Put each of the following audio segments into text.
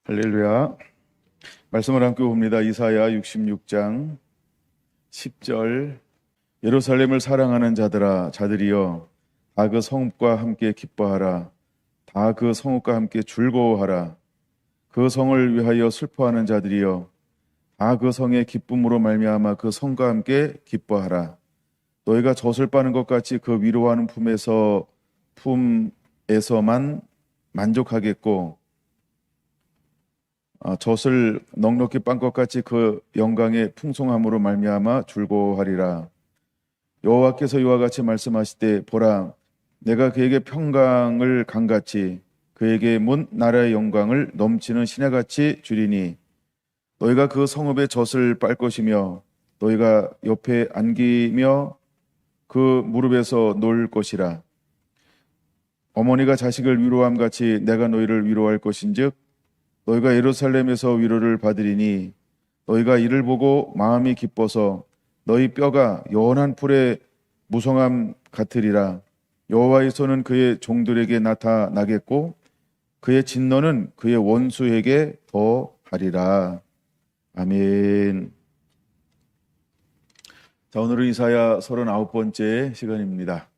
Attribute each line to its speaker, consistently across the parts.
Speaker 1: 할렐루야. 말씀을 함께 봅니다. 이사야 66장 10절. 예루살렘을 사랑하는 자들이여, 다 그 성읍과 함께 기뻐하라. 다 그 성읍과 함께 즐거워하라. 그 성을 위하여 슬퍼하는 자들이여, 다 그 성의 기쁨으로 말미암아 그 성과 함께 기뻐하라. 너희가 젖을 빠는 것 같이 그 위로하는 품에서만 만족하겠고, 젖을 넉넉히 빤 것 같이 그 영광의 풍성함으로 말미암아 즐거워하리라. 여호와께서 이와 같이 말씀하시되, 보라, 내가 그에게 평강을 강같이 그에게 문 나라의 영광을 넘치는 시내같이 주리니, 너희가 그 성읍의 젖을 빨 것이며 너희가 옆에 안기며 그 무릎에서 놀 것이라. 어머니가 자식을 위로함 같이 내가 너희를 위로할 것인즉 너희가 예루살렘에서 위로를 받으리니, 너희가 이를 보고 마음이 기뻐서 너희 뼈가 연한 풀의 무성함 같으리라. 여호와의 손은 그의 종들에게 나타나겠고 그의 진노는 그의 원수에게 더하리라. 아멘. 자, 오늘은 이사야 39번째 시간입니다.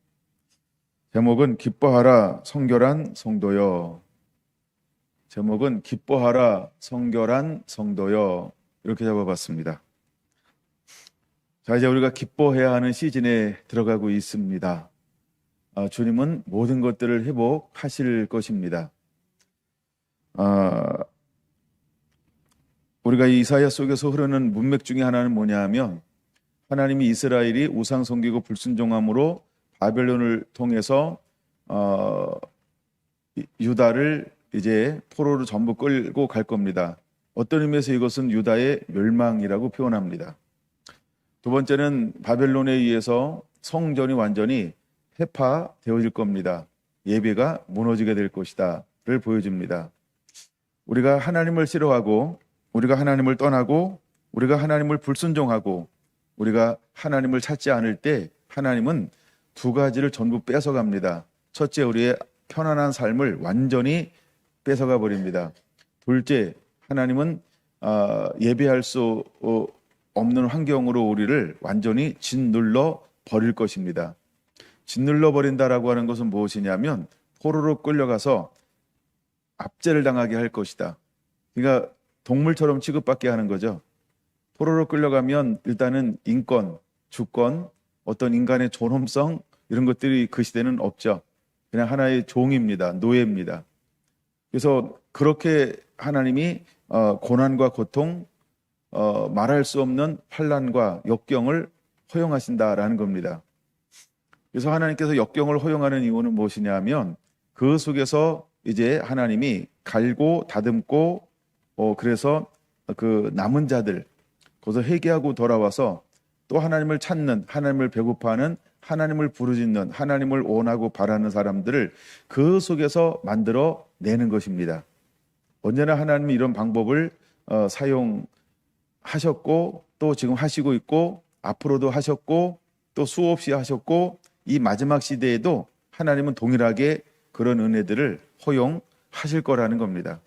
Speaker 1: 제목은 기뻐하라 성결한 성도여. 제목은 기뻐하라 성결한 성도여, 이렇게 잡아봤습니다. 자, 이제 우리가 기뻐해야 하는 시즌에 들어가고 있습니다. 주님은 모든 것들을 회복하실 것입니다. 우리가 이 이사야 속에서 흐르는 문맥 중에 하나는 뭐냐 하면, 하나님이 이스라엘이 우상 섬기고 불순종함으로 바벨론을 통해서 유다를 이제 포로로 전부 끌고 갈 겁니다. 어떤 의미에서 이것은 유다의 멸망이라고 표현합니다. 두 번째는 바벨론에 의해서 성전이 완전히 해파되어질 겁니다. 예배가 무너지게 될 것이다를 보여줍니다. 우리가 하나님을 싫어하고, 우리가 하나님을 떠나고, 우리가 하나님을 불순종하고, 우리가 하나님을 찾지 않을 때 하나님은 두 가지를 전부 뺏어갑니다. 첫째, 우리의 편안한 삶을 완전히 뺏어가 버립니다. 둘째, 하나님은 예배할 수 없는 환경으로 우리를 완전히 짓눌러 버릴 것입니다. 짓눌러 버린다라고 하는 것은 무엇이냐면, 포로로 끌려가서 압제를 당하게 할 것이다. 그러니까 동물처럼 취급받게 하는 거죠. 포로로 끌려가면 일단은 인권, 주권, 어떤 인간의 존엄성, 이런 것들이 그 시대는 없죠. 그냥 하나의 종입니다. 노예입니다. 그래서 그렇게 하나님이 고난과 고통, 말할 수 없는 환난과 역경을 허용하신다라는 겁니다. 그래서 하나님께서 역경을 허용하는 이유는 무엇이냐 하면, 그 속에서 이제 하나님이 갈고 다듬고, 그래서 그 남은 자들, 거기서 회개하고 돌아와서 또 하나님을 찾는, 하나님을 배고파하는, 하나님을 부르짖는, 하나님을 원하고 바라는 사람들을 그 속에서 만들어 내는 것입니다. 언제나 하나님이 이런 방법을 사용하셨고, 또 지금 하시고 있고, 앞으로도 하셨고, 또 수없이 하셨고, 이 마지막 시대에도 하나님은 동일하게 그런 은혜들을 허용하실 거라는 겁니다.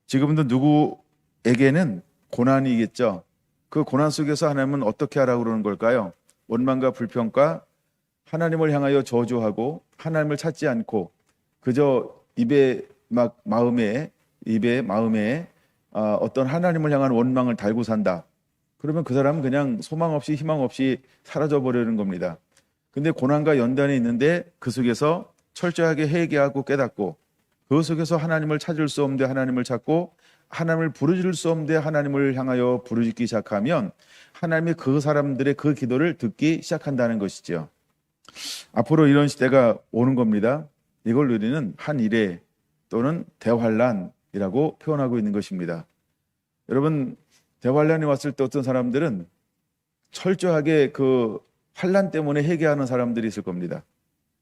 Speaker 1: 지금도 누구에게는 고난이겠죠. 그 고난 속에서 하나님은 어떻게 하라고 그러는 걸까요? 원망과 불평과 하나님을 향하여 저주하고 하나님을 찾지 않고 그저 마음에 어떤 하나님을 향한 원망을 달고 산다. 그러면 그 사람은 그냥 소망 없이 희망 없이 사라져 버리는 겁니다. 근데 고난과 연단이 있는데 그 속에서 철저하게 회개하고 깨닫고, 그 속에서 하나님을 찾을 수 없는데 하나님을 찾고, 하나님을 부르짖을 수 없는데 하나님을 향하여 부르짖기 시작하면 하나님이 그 사람들의 그 기도를 듣기 시작한다는 것이죠. 앞으로 이런 시대가 오는 겁니다. 이걸 우리는 한 이래 또는 대환란이라고 표현하고 있는 것입니다. 여러분, 대환란이 왔을 때 어떤 사람들은 철저하게 그 환란 때문에 회개하는 사람들이 있을 겁니다.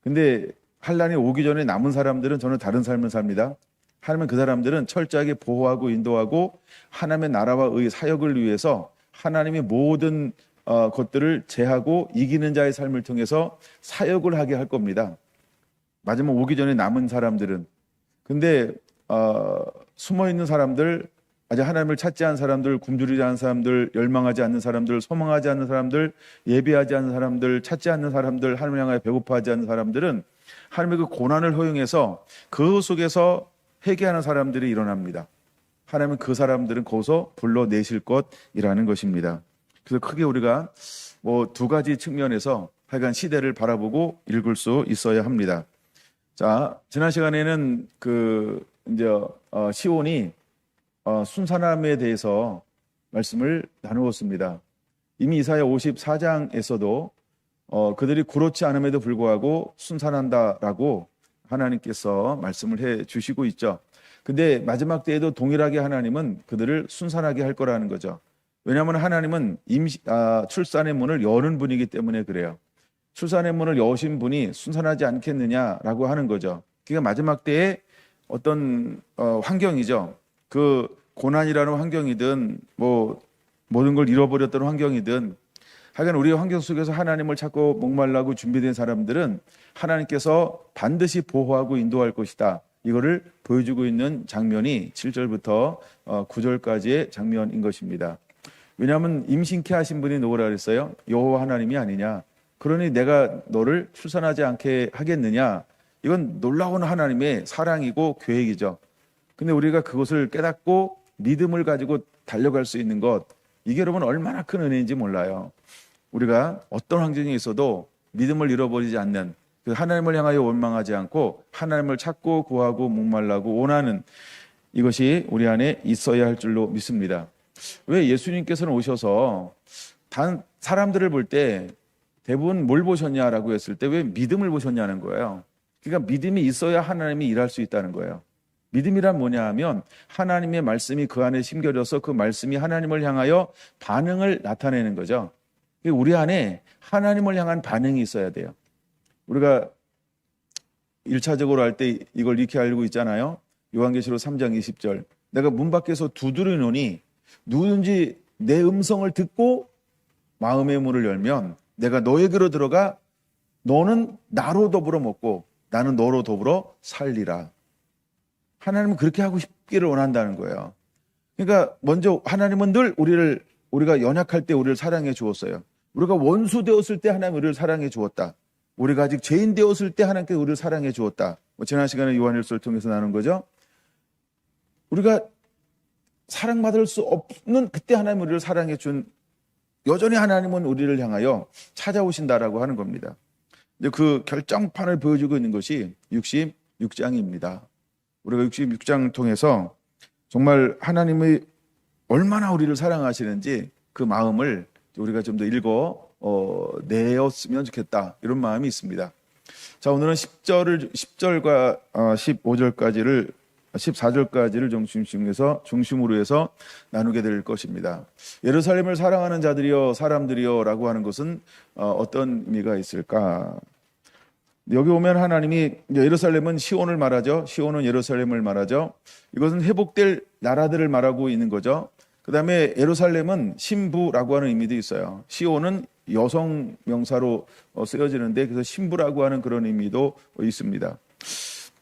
Speaker 1: 근데 환란이 오기 전에 남은 사람들은 저는 다른 삶을 삽니다. 하나님은 그 사람들은 철저하게 보호하고 인도하고 하나님의 나라와 의 사역을 위해서 하나님이 모든 것들을 제하고 이기는 자의 삶을 통해서 사역을 하게 할 겁니다. 마지막 오기 전에 남은 사람들은. 근데 숨어 있는 사람들, 아직 하나님을 찾지 않은 사람들, 굶주리지 않은 사람들, 열망하지 않는 사람들, 소망하지 않는 사람들, 예비하지 않는 사람들, 찾지 않는 사람들, 하나님을 향하여 배고파하지 않는 사람들은 하나님의 그 고난을 허용해서 그 속에서 회개하는 사람들이 일어납니다. 하나님은 그 사람들은 거기서 불러내실 것이라는 것입니다. 그래서 크게 우리가 뭐 두 가지 측면에서 하여간 시대를 바라보고 읽을 수 있어야 합니다. 자, 지난 시간에는 시온이 순산함에 대해서 말씀을 나누었습니다. 이미 이사야 54장에서도 그들이 그렇지 않음에도 불구하고 순산한다라고 하나님께서 말씀을 해 주시고 있죠. 근데 마지막 때에도 동일하게 하나님은 그들을 순산하게 할 거라는 거죠. 왜냐하면 하나님은 출산의 문을 여는 분이기 때문에 그래요. 출산의 문을 여신 분이 순산하지 않겠느냐라고 하는 거죠. 그러니까 마지막 때에 어떤 환경이죠. 그 고난이라는 환경이든 뭐 모든 걸 잃어버렸던 환경이든 하여간 우리의 환경 속에서 하나님을 찾고 목말라고 준비된 사람들은 하나님께서 반드시 보호하고 인도할 것이다. 이거를 보여주고 있는 장면이 7절부터 9절까지의 장면인 것입니다. 왜냐하면 임신케 하신 분이 누구라 그랬어요? 여호와 하나님이 아니냐. 그러니 내가 너를 출산하지 않게 하겠느냐. 이건 놀라운 하나님의 사랑이고 계획이죠. 근데 우리가 그것을 깨닫고 믿음을 가지고 달려갈 수 있는 것, 이게 여러분 얼마나 큰 은혜인지 몰라요. 우리가 어떤 환경에 있어도 믿음을 잃어버리지 않는, 하나님을 향하여 원망하지 않고 하나님을 찾고 구하고 목말라고 원하는 이것이 우리 안에 있어야 할 줄로 믿습니다. 왜 예수님께서는 오셔서 단 사람들을 볼 때 대부분 뭘 보셨냐라고 했을 때 왜 믿음을 보셨냐는 거예요. 그러니까 믿음이 있어야 하나님이 일할 수 있다는 거예요. 믿음이란 뭐냐 하면 하나님의 말씀이 그 안에 심겨져서 그 말씀이 하나님을 향하여 반응을 나타내는 거죠. 우리 안에 하나님을 향한 반응이 있어야 돼요. 우리가 1차적으로 할 때 이걸 이렇게 알고 있잖아요. 요한계시록 3장 20절. 내가 문 밖에서 두드리노니 누구든지 내 음성을 듣고 마음의 문을 열면 내가 너에게로 들어가 너는 나로 더불어 먹고 나는 너로 더불어 살리라. 하나님은 그렇게 하고 싶기를 원한다는 거예요. 그러니까 먼저 하나님은 늘 우리가 연약할 때 우리를 사랑해 주었어요. 우리가 원수 되었을 때 하나님 우리를 사랑해 주었다. 우리가 아직 죄인 되었을 때 하나님께 우리를 사랑해 주었다. 지난 시간에 요한일서를 통해서 나눈 거죠. 우리가 사랑받을 수 없는 그때 하나님 우리를 사랑해 준, 여전히 하나님은 우리를 향하여 찾아오신다라고 하는 겁니다. 그 결정판을 보여주고 있는 것이 66장입니다. 우리가 66장 통해서 정말 하나님의 얼마나 우리를 사랑하시는지 그 마음을 우리가 좀 더 내었으면 좋겠다, 이런 마음이 있습니다. 자, 오늘은 10절과 15절까지를 14절까지를 중심으로 해서 나누게 될 것입니다. 예루살렘을 사랑하는 자들이여 사람들이여 라고 하는 것은 어떤 의미가 있을까? 여기 오면 하나님이, 예루살렘은 시온을 말하죠. 시온은 예루살렘을 말하죠. 이것은 회복될 나라들을 말하고 있는 거죠. 그 다음에 예루살렘은 신부라고 하는 의미도 있어요. 시온은 여성 명사로 쓰여지는데 그래서 신부라고 하는 그런 의미도 있습니다.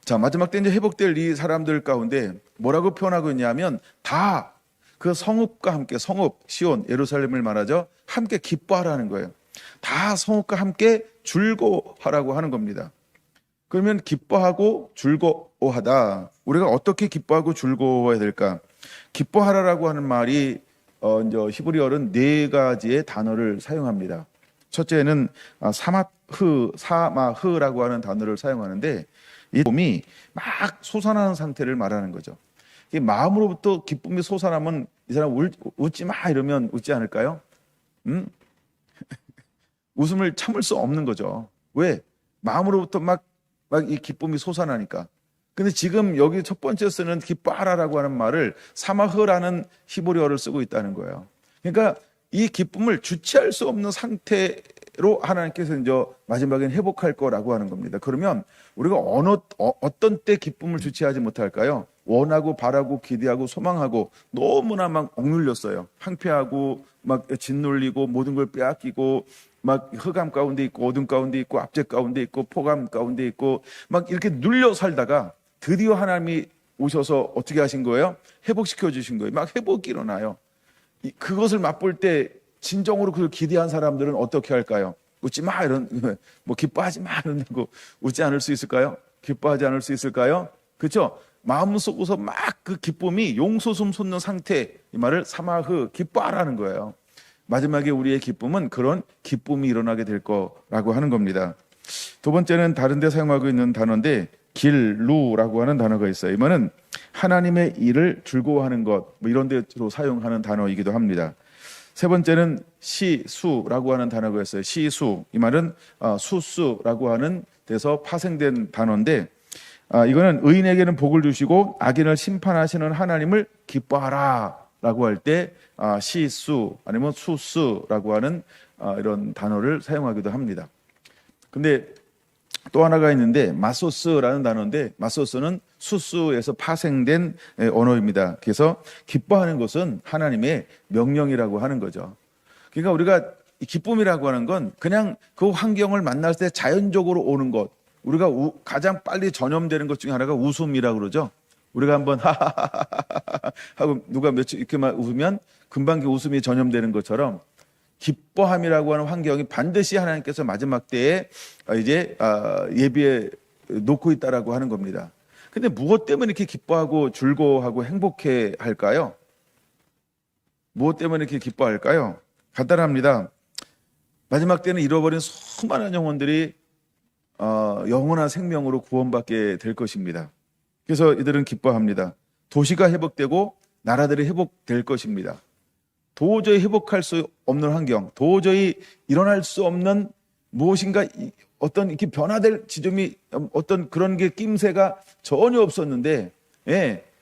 Speaker 1: 자, 마지막 때 이제 회복될 이 사람들 가운데 뭐라고 표현하고 있냐면 다 그 성읍과 함께, 성읍, 시온, 예루살렘을 말하죠. 함께 기뻐하라는 거예요. 다 성읍과 함께 즐거워하라고 하는 겁니다. 그러면 기뻐하고 즐거워하다. 우리가 어떻게 기뻐하고 즐거워해야 될까? 기뻐하라라고 하는 말이 이제 히브리어는 네 가지의 단어를 사용합니다. 첫째는 사마흐라고 하는 단어를 사용하는데 이 기쁨이 막 솟아나는 상태를 말하는 거죠. 마음으로부터 기쁨이 솟아나면 이 사람 웃지 마 이러면 웃지 않을까요? 웃음을 참을 수 없는 거죠. 왜? 마음으로부터 막 이 기쁨이 솟아나니까. 근데 지금 여기 첫 번째 쓰는 기뻐하라라고 하는 말을 사마흐라는 히브리어를 쓰고 있다는 거예요. 그러니까 이 기쁨을 주체할 수 없는 상태로 하나님께서 이제 마지막엔 회복할 거라고 하는 겁니다. 그러면 우리가 어떤 때 기쁨을 주체하지 못할까요? 원하고 바라고 기대하고 소망하고 너무나 막 억눌렸어요. 황폐하고 막 짓눌리고 모든 걸 빼앗기고 막 흑암 가운데 있고 어둠 가운데 있고 압제 가운데 있고 폭암 가운데 있고 막 이렇게 눌려 살다가 드디어 하나님이 오셔서 어떻게 하신 거예요? 회복시켜 주신 거예요. 막 회복이 일어나요. 그것을 맛볼 때 진정으로 그걸 기대한 사람들은 어떻게 할까요? 웃지 마 이런 뭐 기뻐하지 마 이런 거 웃지 않을 수 있을까요? 기뻐하지 않을 수 있을까요? 그렇죠? 마음속에서 막 그 기쁨이 용솟음 솟는 상태, 이 말을 사마흐 기뻐하라는 거예요. 마지막에 우리의 기쁨은 그런 기쁨이 일어나게 될 거라고 하는 겁니다. 두 번째는 다른 데 사용하고 있는 단어인데 길루라고 하는 단어가 있어요. 이 말은 하나님의 일을 즐거워하는 것, 뭐 이런 데로 사용하는 단어이기도 합니다. 세 번째는 시수라고 하는 단어가 있어요. 시수, 이 말은 수수라고 하는 데서 파생된 단어인데 이거는 의인에게는 복을 주시고 악인을 심판하시는 하나님을 기뻐하라 라고 할 때 시수 아니면 수수라고 하는 이런 단어를 사용하기도 합니다. 근데 또 하나가 있는데 마소스라는 단어인데 마소스는 수수에서 파생된 언어입니다. 그래서 기뻐하는 것은 하나님의 명령이라고 하는 거죠. 그러니까 우리가 기쁨이라고 하는 건 그냥 그 환경을 만날 때 자연적으로 오는 것, 우리가 가장 빨리 전염되는 것 중에 하나가 웃음이라고 그러죠. 우리가 한번 하하하하 하고 누가 며칠 이렇게만 웃으면 금방 그 웃음이 전염되는 것처럼 기뻐함이라고 하는 환경이 반드시 하나님께서 마지막 때에 이제 예비에 놓고 있다라고 하는 겁니다. 근데 무엇 때문에 이렇게 기뻐하고 즐거워하고 행복해 할까요? 무엇 때문에 이렇게 기뻐할까요? 간단합니다. 마지막 때는 잃어버린 수많은 영혼들이 영원한 생명으로 구원받게 될 것입니다. 그래서 이들은 기뻐합니다. 도시가 회복되고 나라들이 회복될 것입니다. 도저히 회복할 수 없는 환경, 도저히 일어날 수 없는 무엇인가 어떤 이렇게 변화될 지점이 어떤 그런 게 낌새가 전혀 없었는데,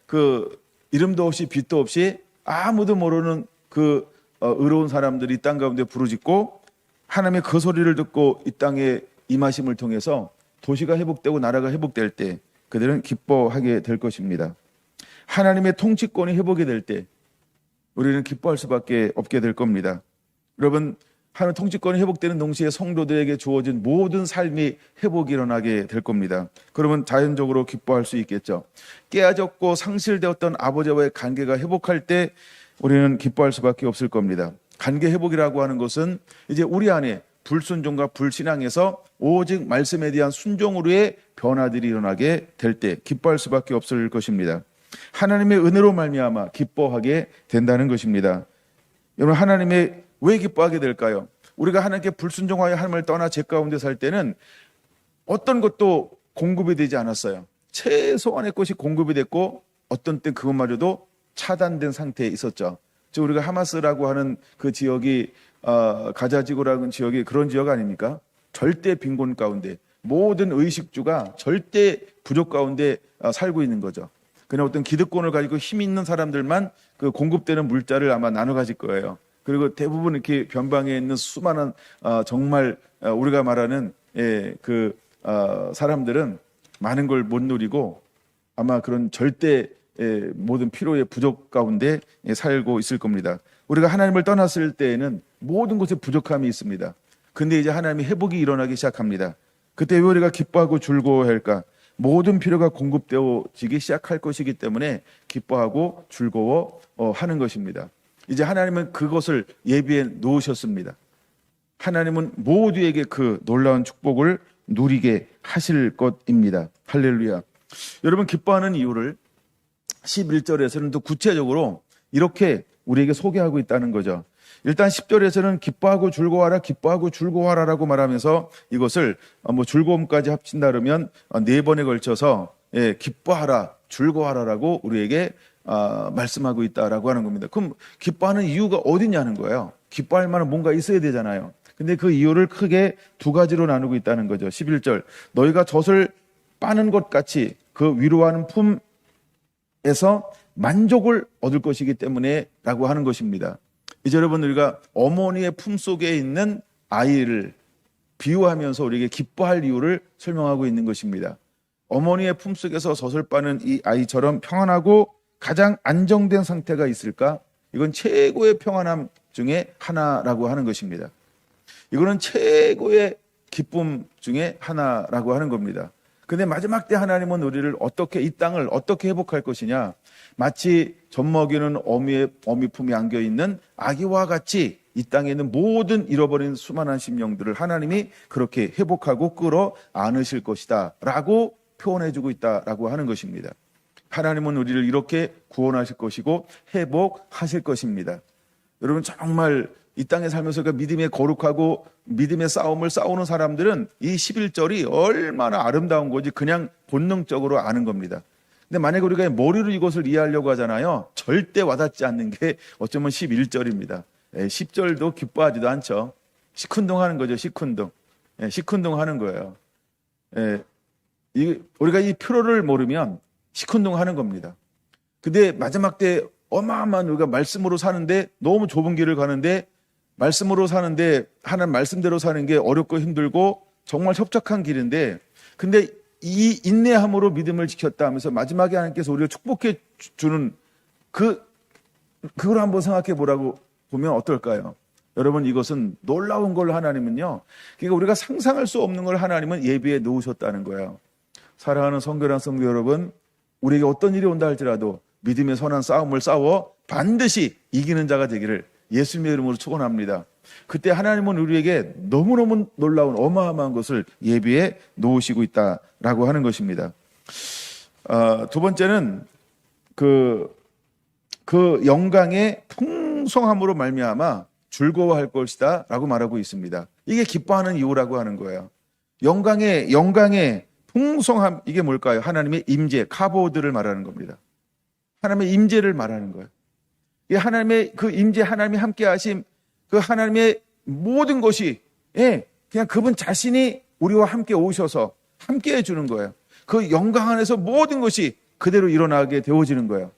Speaker 1: 그 이름도 없이 빛도 없이 아무도 모르는 그 의로운 사람들이 이 땅 가운데 부르짖고 하나님의 그 소리를 듣고 이 땅에 임하심을 통해서 도시가 회복되고 나라가 회복될 때 그들은 기뻐하게 될 것입니다. 하나님의 통치권이 회복이 될 때 우리는 기뻐할 수밖에 없게 될 겁니다. 여러분, 하나님 통치권이 회복되는 동시에 성도들에게 주어진 모든 삶이 회복이 일어나게 될 겁니다. 그러면 자연적으로 기뻐할 수 있겠죠. 깨어졌고 상실되었던 아버지와의 관계가 회복할 때 우리는 기뻐할 수밖에 없을 겁니다. 관계 회복이라고 하는 것은 이제 우리 안에 불순종과 불신앙에서 오직 말씀에 대한 순종으로의 변화들이 일어나게 될 때 기뻐할 수밖에 없을 것입니다. 하나님의 은혜로 말미암아 기뻐하게 된다는 것입니다. 여러분, 하나님의 왜 기뻐하게 될까요? 우리가 하나님께 불순종하여 하나님을 떠나 죄 가운데 살 때는 어떤 것도 공급이 되지 않았어요. 최소한의 것이 공급이 됐고 어떤 때 그것마저도 차단된 상태에 있었죠. 즉 우리가 하마스라고 하는 그 지역이 가자지구라는 지역이 그런 지역 아닙니까? 절대 빈곤 가운데 모든 의식주가 절대 부족 가운데 살고 있는 거죠. 그냥 어떤 기득권을 가지고 힘 있는 사람들만 그 공급되는 물자를 아마 나눠 가질 거예요. 그리고 대부분 이렇게 변방에 있는 수많은 정말 우리가 말하는 사람들은 많은 걸 못 누리고 아마 그런 절대 모든 필요의 부족 가운데 살고 있을 겁니다. 우리가 하나님을 떠났을 때에는 모든 것에 부족함이 있습니다. 근데 이제 하나님의 회복이 일어나기 시작합니다. 그때 왜 우리가 기뻐하고 즐거워할까? 모든 필요가 공급되어지기 시작할 것이기 때문에 기뻐하고 즐거워하는 것입니다. 이제 하나님은 그것을 예비해 놓으셨습니다. 하나님은 모두에게 그 놀라운 축복을 누리게 하실 것입니다. 할렐루야. 여러분, 기뻐하는 이유를 11절에서는 또 구체적으로 이렇게 우리에게 소개하고 있다는 거죠. 일단 10절에서는 기뻐하고 즐거워하라, 기뻐하고 즐거워하라라고 말하면서 이것을 즐거움까지 합친다 그러면 4번에 걸쳐서 기뻐하라, 즐거워하라라고 우리에게 말씀하고 있다라고 하는 겁니다. 그럼 기뻐하는 이유가 어디냐는 거예요. 기뻐할 만한 뭔가 있어야 되잖아요. 근데 그 이유를 크게 두 가지로 나누고 있다는 거죠. 11절, 너희가 젖을 빠는 것 같이 그 위로하는 품에서 만족을 얻을 것이기 때문에 라고 하는 것입니다. 이제 여러분, 우리가 어머니의 품 속에 있는 아이를 비유하면서 우리에게 기뻐할 이유를 설명하고 있는 것입니다. 어머니의 품 속에서 젖을 빠는 이 아이처럼 평안하고 가장 안정된 상태가 있을까? 이건 최고의 평안함 중에 하나라고 하는 것입니다. 이거는 최고의 기쁨 중에 하나라고 하는 겁니다. 근데 마지막 때 하나님은 우리를 어떻게, 이 땅을 어떻게 회복할 것이냐, 마치 젖먹이는 어미 품에 안겨 있는 아기와 같이 이 땅에 있는 모든 잃어버린 수많은 심령들을 하나님이 그렇게 회복하고 끌어 안으실 것이다 라고 표현해주고 있다라고 하는 것입니다. 하나님은 우리를 이렇게 구원하실 것이고 회복하실 것입니다. 여러분, 정말 이 땅에 살면서 믿음의 거룩하고 믿음의 싸움을 싸우는 사람들은 이 11절이 얼마나 아름다운 건지 그냥 본능적으로 아는 겁니다. 근데 만약에 우리가 머리로 이것을 이해하려고 하잖아요. 절대 와닿지 않는 게 어쩌면 11절입니다. 10절도 기뻐하지도 않죠. 시큰둥하는 거죠. 시큰둥. 시큰둥하는 거예요. 우리가 이 표로를 모르면 시큰둥하는 겁니다. 근데 마지막 때 어마어마한 우리가 말씀으로 사는데, 너무 좁은 길을 가는데, 말씀으로 사는데 하나님 말씀대로 사는 게 어렵고 힘들고 정말 협착한 길인데, 근데 이 인내함으로 믿음을 지켰다 하면서 마지막에 하나님께서 우리를 축복해 주는 그걸 한번 생각해 보라고 보면 어떨까요? 여러분, 이것은 놀라운 걸 하나님은요, 그러니까 우리가 상상할 수 없는 걸 하나님은 예비해 놓으셨다는 거예요. 사랑하는 성교랑 성도 여러분, 우리에게 어떤 일이 온다 할지라도 믿음의 선한 싸움을 싸워 반드시 이기는 자가 되기를 예수님의 이름으로 축원합니다. 그때 하나님은 우리에게 너무너무 놀라운 어마어마한 것을 예비해 놓으시고 있다라고 하는 것입니다. 두 번째는 그 영광의 풍성함으로 말미암아 즐거워할 것이다 라고 말하고 있습니다. 이게 기뻐하는 이유라고 하는 거예요. 영광의 풍성함, 이게 뭘까요? 하나님의 임재, 카보드를 말하는 겁니다. 하나님의 임재를 말하는 거예요. 이 하나님의 그 임재, 하나님이 함께 하심, 그 하나님의 모든 것이, 그냥 그분 자신이 우리와 함께 오셔서 함께 해주는 거예요. 그 영광 안에서 모든 것이 그대로 일어나게 되어지는 거예요.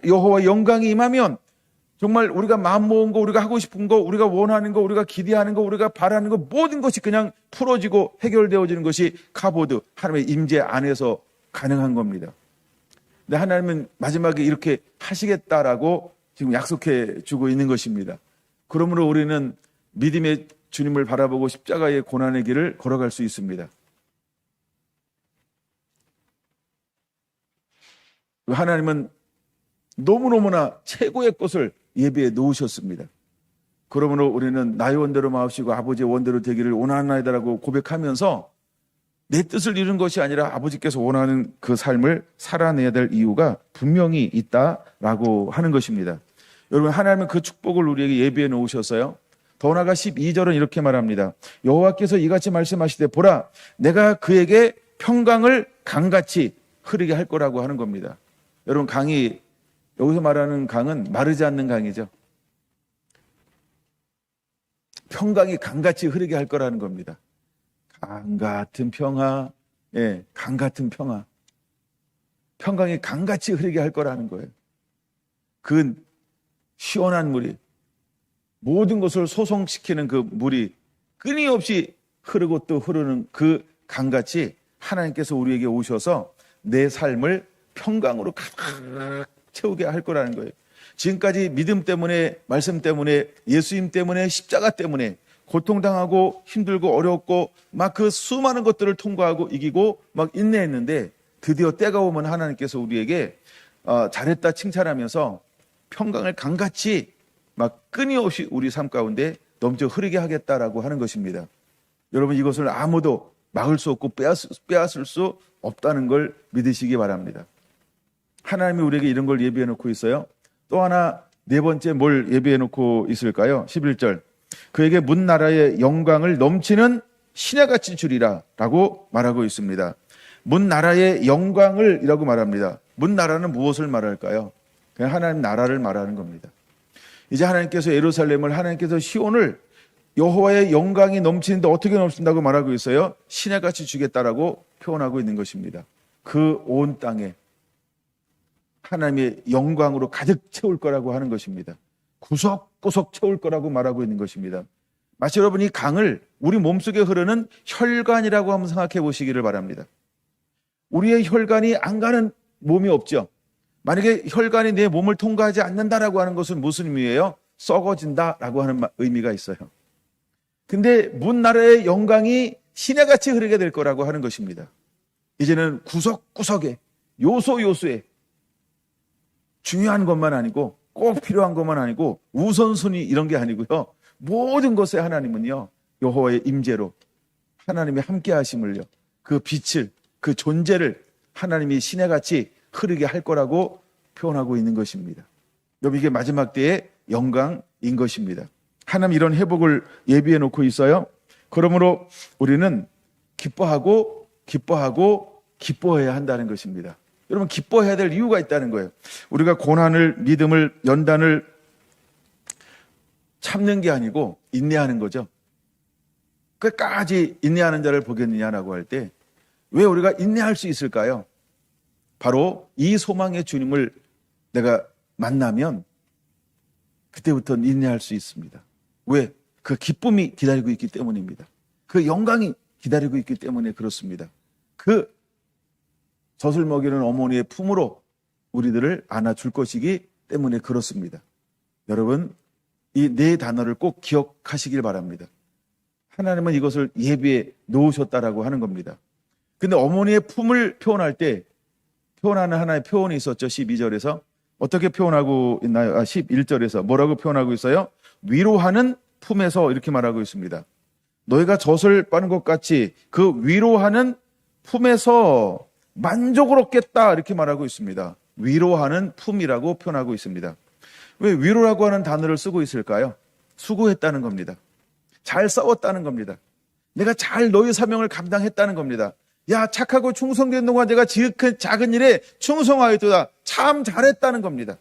Speaker 1: 여호와의 영광이 임하면 정말 우리가 마음 모은 거, 우리가 하고 싶은 거, 우리가 원하는 거, 우리가 기대하는 거, 우리가 바라는 거, 모든 것이 그냥 풀어지고 해결되어지는 것이 카보드, 하나님의 임재 안에서 가능한 겁니다. 근데 하나님은 마지막에 이렇게 하시겠다라고 지금 약속해 주고 있는 것입니다. 그러므로 우리는 믿음의 주님을 바라보고 십자가의 고난의 길을 걸어갈 수 있습니다. 하나님은 너무너무나 최고의 것을 예비해 놓으셨습니다. 그러므로 우리는 나의 원대로 마옵시고 아버지의 원대로 되기를 원하나이다라고 고백하면서 내 뜻을 이룬 것이 아니라 아버지께서 원하는 그 삶을 살아내야 될 이유가 분명히 있다라고 하는 것입니다. 여러분, 하나님은 그 축복을 우리에게 예비해 놓으셨어요. 더 나아가 12절은 이렇게 말합니다. 여호와께서 이같이 말씀하시되 보라, 내가 그에게 평강을 강같이 흐르게 할 거라고 하는 겁니다. 여러분, 강이, 여기서 말하는 강은 마르지 않는 강이죠. 평강이 강같이 흐르게 할 거라는 겁니다. 강 같은 평화, 강 같은 평화. 평강이 강같이 흐르게 할 거라는 거예요. 그 시원한 물이, 모든 것을 소성시키는 그 물이 끊임없이 흐르고 또 흐르는 그 강같이 하나님께서 우리에게 오셔서 내 삶을 평강으로 가득 채우게 할 거라는 거예요. 지금까지 믿음 때문에, 말씀 때문에, 예수님 때문에, 십자가 때문에 고통당하고 힘들고 어렵고 막 그 수많은 것들을 통과하고 이기고 막 인내했는데, 드디어 때가 오면 하나님께서 우리에게 잘했다 칭찬하면서 평강을 강같이 막 끊임없이 우리 삶 가운데 넘쳐 흐르게 하겠다라고 하는 것입니다. 여러분, 이것을 아무도 막을 수 없고 빼앗을 수 없다는 걸 믿으시기 바랍니다. 하나님이 우리에게 이런 걸 예비해 놓고 있어요. 또 하나, 네 번째 뭘 예비해 놓고 있을까요? 11절. 그에게 문 나라의 영광을 넘치는 시내같이 주리라 라고 말하고 있습니다. 문 나라의 영광을 이라고 말합니다. 문 나라는 무엇을 말할까요? 그냥 하나님 나라를 말하는 겁니다. 이제 하나님께서 예루살렘을, 하나님께서 시온을 여호와의 영광이 넘치는데 어떻게 넘친다고 말하고 있어요? 시내같이 주겠다라고 표현하고 있는 것입니다. 그 온 땅에 하나님의 영광으로 가득 채울 거라고 하는 것입니다. 구석구석 채울 거라고 말하고 있는 것입니다. 마치 여러분, 이 강을 우리 몸속에 흐르는 혈관이라고 한번 생각해 보시기를 바랍니다. 우리의 혈관이 안 가는 몸이 없죠. 만약에 혈관이 내 몸을 통과하지 않는다라고 하는 것은 무슨 의미예요? 썩어진다라고 하는 의미가 있어요. 근데 문 나라의 영광이 시내같이 흐르게 될 거라고 하는 것입니다. 이제는 구석구석에 요소요소에 중요한 것만 아니고 꼭 필요한 것만 아니고 우선순위 이런 게 아니고요. 모든 것에 하나님은요. 여호와의 임재로 하나님의 함께 하심을요. 그 빛을 그 존재를 하나님이 신에같이 흐르게 할 거라고 표현하고 있는 것입니다. 여러분 이게 마지막 때의 영광인 것입니다. 하나님 이런 회복을 예비해 놓고 있어요. 그러므로 우리는 기뻐하고 기뻐해야 한다는 것입니다. 여러분 기뻐해야 될 이유가 있다는 거예요. 우리가 고난을 믿음을 연단을 참는 게 아니고 인내하는 거죠. 끝까지 인내하는 자를 보겠느냐라고 할 때 왜 우리가 인내할 수 있을까요? 바로 이 소망의 주님을 내가 만나면 그때부터는 인내할 수 있습니다. 왜? 그 기쁨이 기다리고 있기 때문입니다. 그 영광이 기다리고 있기 때문에 그렇습니다. 그 젖을 먹이는 어머니의 품으로 우리들을 안아줄 것이기 때문에 그렇습니다. 여러분 이 네 단어를 꼭 기억하시길 바랍니다. 하나님은 이것을 예비해 놓으셨다라고 하는 겁니다. 근데 어머니의 품을 표현할 때 표현하는 하나의 표현이 있었죠. 12절에서 어떻게 표현하고 있나요? 11절에서 뭐라고 표현하고 있어요? 위로하는 품에서 이렇게 말하고 있습니다. 너희가 젖을 빠는 것 같이 그 위로하는 품에서 만족을 얻겠다 이렇게 말하고 있습니다. 위로하는 품이라고 표현하고 있습니다. 왜 위로라고 하는 단어를 쓰고 있을까요? 수고했다는 겁니다. 잘 싸웠다는 겁니다. 내가 잘 너희 사명을 감당했다는 겁니다. 야 착하고 충성된 동안 내가 지극한 작은 일에 충성하였도다. 참 잘했다는 겁니다.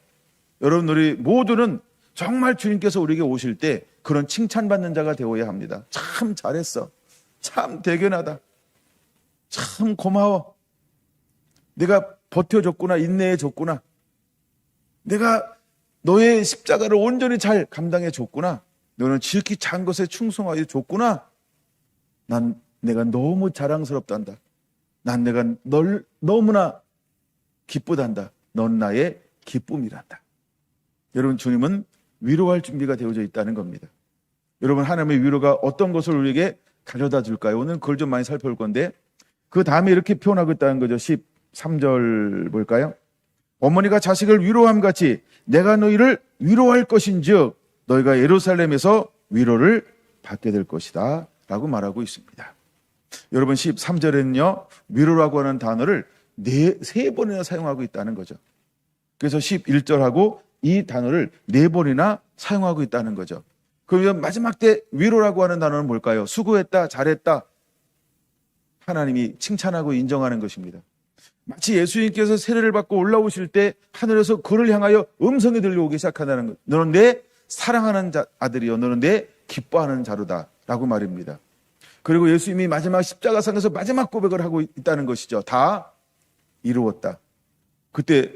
Speaker 1: 여러분 우리 모두는 정말 주님께서 우리에게 오실 때 그런 칭찬받는 자가 되어야 합니다. 참 잘했어. 참 대견하다. 참 고마워. 내가 버텨줬구나. 인내해줬구나. 내가 너의 십자가를 온전히 잘 감당해줬구나. 너는 지극히 작은 것에 충성하여 줬구나. 내가 너무 자랑스럽단다. 내가 널 너무나 기쁘단다. 넌 나의 기쁨이란다. 여러분 주님은 위로할 준비가 되어져 있다는 겁니다. 여러분 하나님의 위로가 어떤 것을 우리에게 가져다 줄까요? 오늘 그걸 좀 많이 살펴볼 건데 그 다음에 이렇게 표현하고 있다는 거죠. 13절 볼까요? 어머니가 자식을 위로함 같이 내가 너희를 위로할 것인즉 너희가 예루살렘에서 위로를 받게 될 것이다 라고 말하고 있습니다. 여러분 13절에는요 위로라고 하는 단어를 세 번이나 사용하고 있다는 거죠. 그래서 11절하고 이 단어를 네 번이나 사용하고 있다는 거죠. 그러면 마지막 때 위로라고 하는 단어는 뭘까요? 수고했다, 잘했다. 하나님이 칭찬하고 인정하는 것입니다. 마치 예수님께서 세례를 받고 올라오실 때 하늘에서 그를 향하여 음성이 들려오기 시작한다는 것. 너는 내 사랑하는 아들이요, 너는 내 기뻐하는 자로다 라고 말입니다. 그리고 예수님이 마지막 십자가상에서 마지막 고백을 하고 있다는 것이죠. 다 이루었다. 그때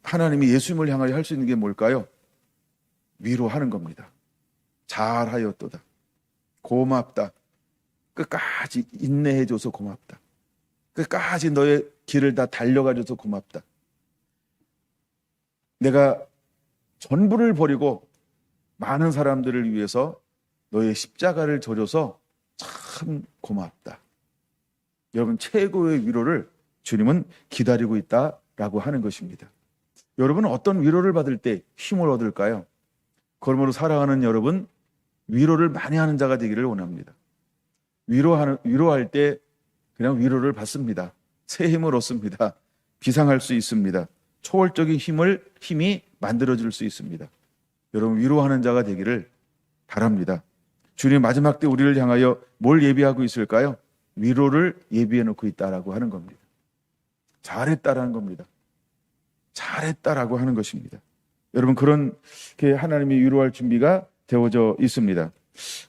Speaker 1: 하나님이 예수님을 향하여 할 수 있는 게 뭘까요? 위로하는 겁니다. 잘하였도다. 고맙다. 끝까지 인내해줘서 고맙다. 끝까지 너의 길을 다 달려가줘서 고맙다. 내가 전부를 버리고 많은 사람들을 위해서 너의 십자가를 져줘서 참 고맙다. 여러분 최고의 위로를 주님은 기다리고 있다라고 하는 것입니다. 여러분은 어떤 위로를 받을 때 힘을 얻을까요? 그러므로 사랑하는 여러분 위로를 많이 하는 자가 되기를 원합니다. 위로할 때 그냥 위로를 받습니다. 새 힘을 얻습니다. 비상할 수 있습니다. 초월적인 힘이 만들어질 수 있습니다. 여러분 위로하는 자가 되기를 바랍니다. 주님 마지막 때 우리를 향하여 뭘 예비하고 있을까요? 위로를 예비해 놓고 있다라고 하는 겁니다. 잘했다라는 겁니다. 잘했다라고 하는 것입니다. 여러분 그렇게 하나님이 위로할 준비가 되어져 있습니다.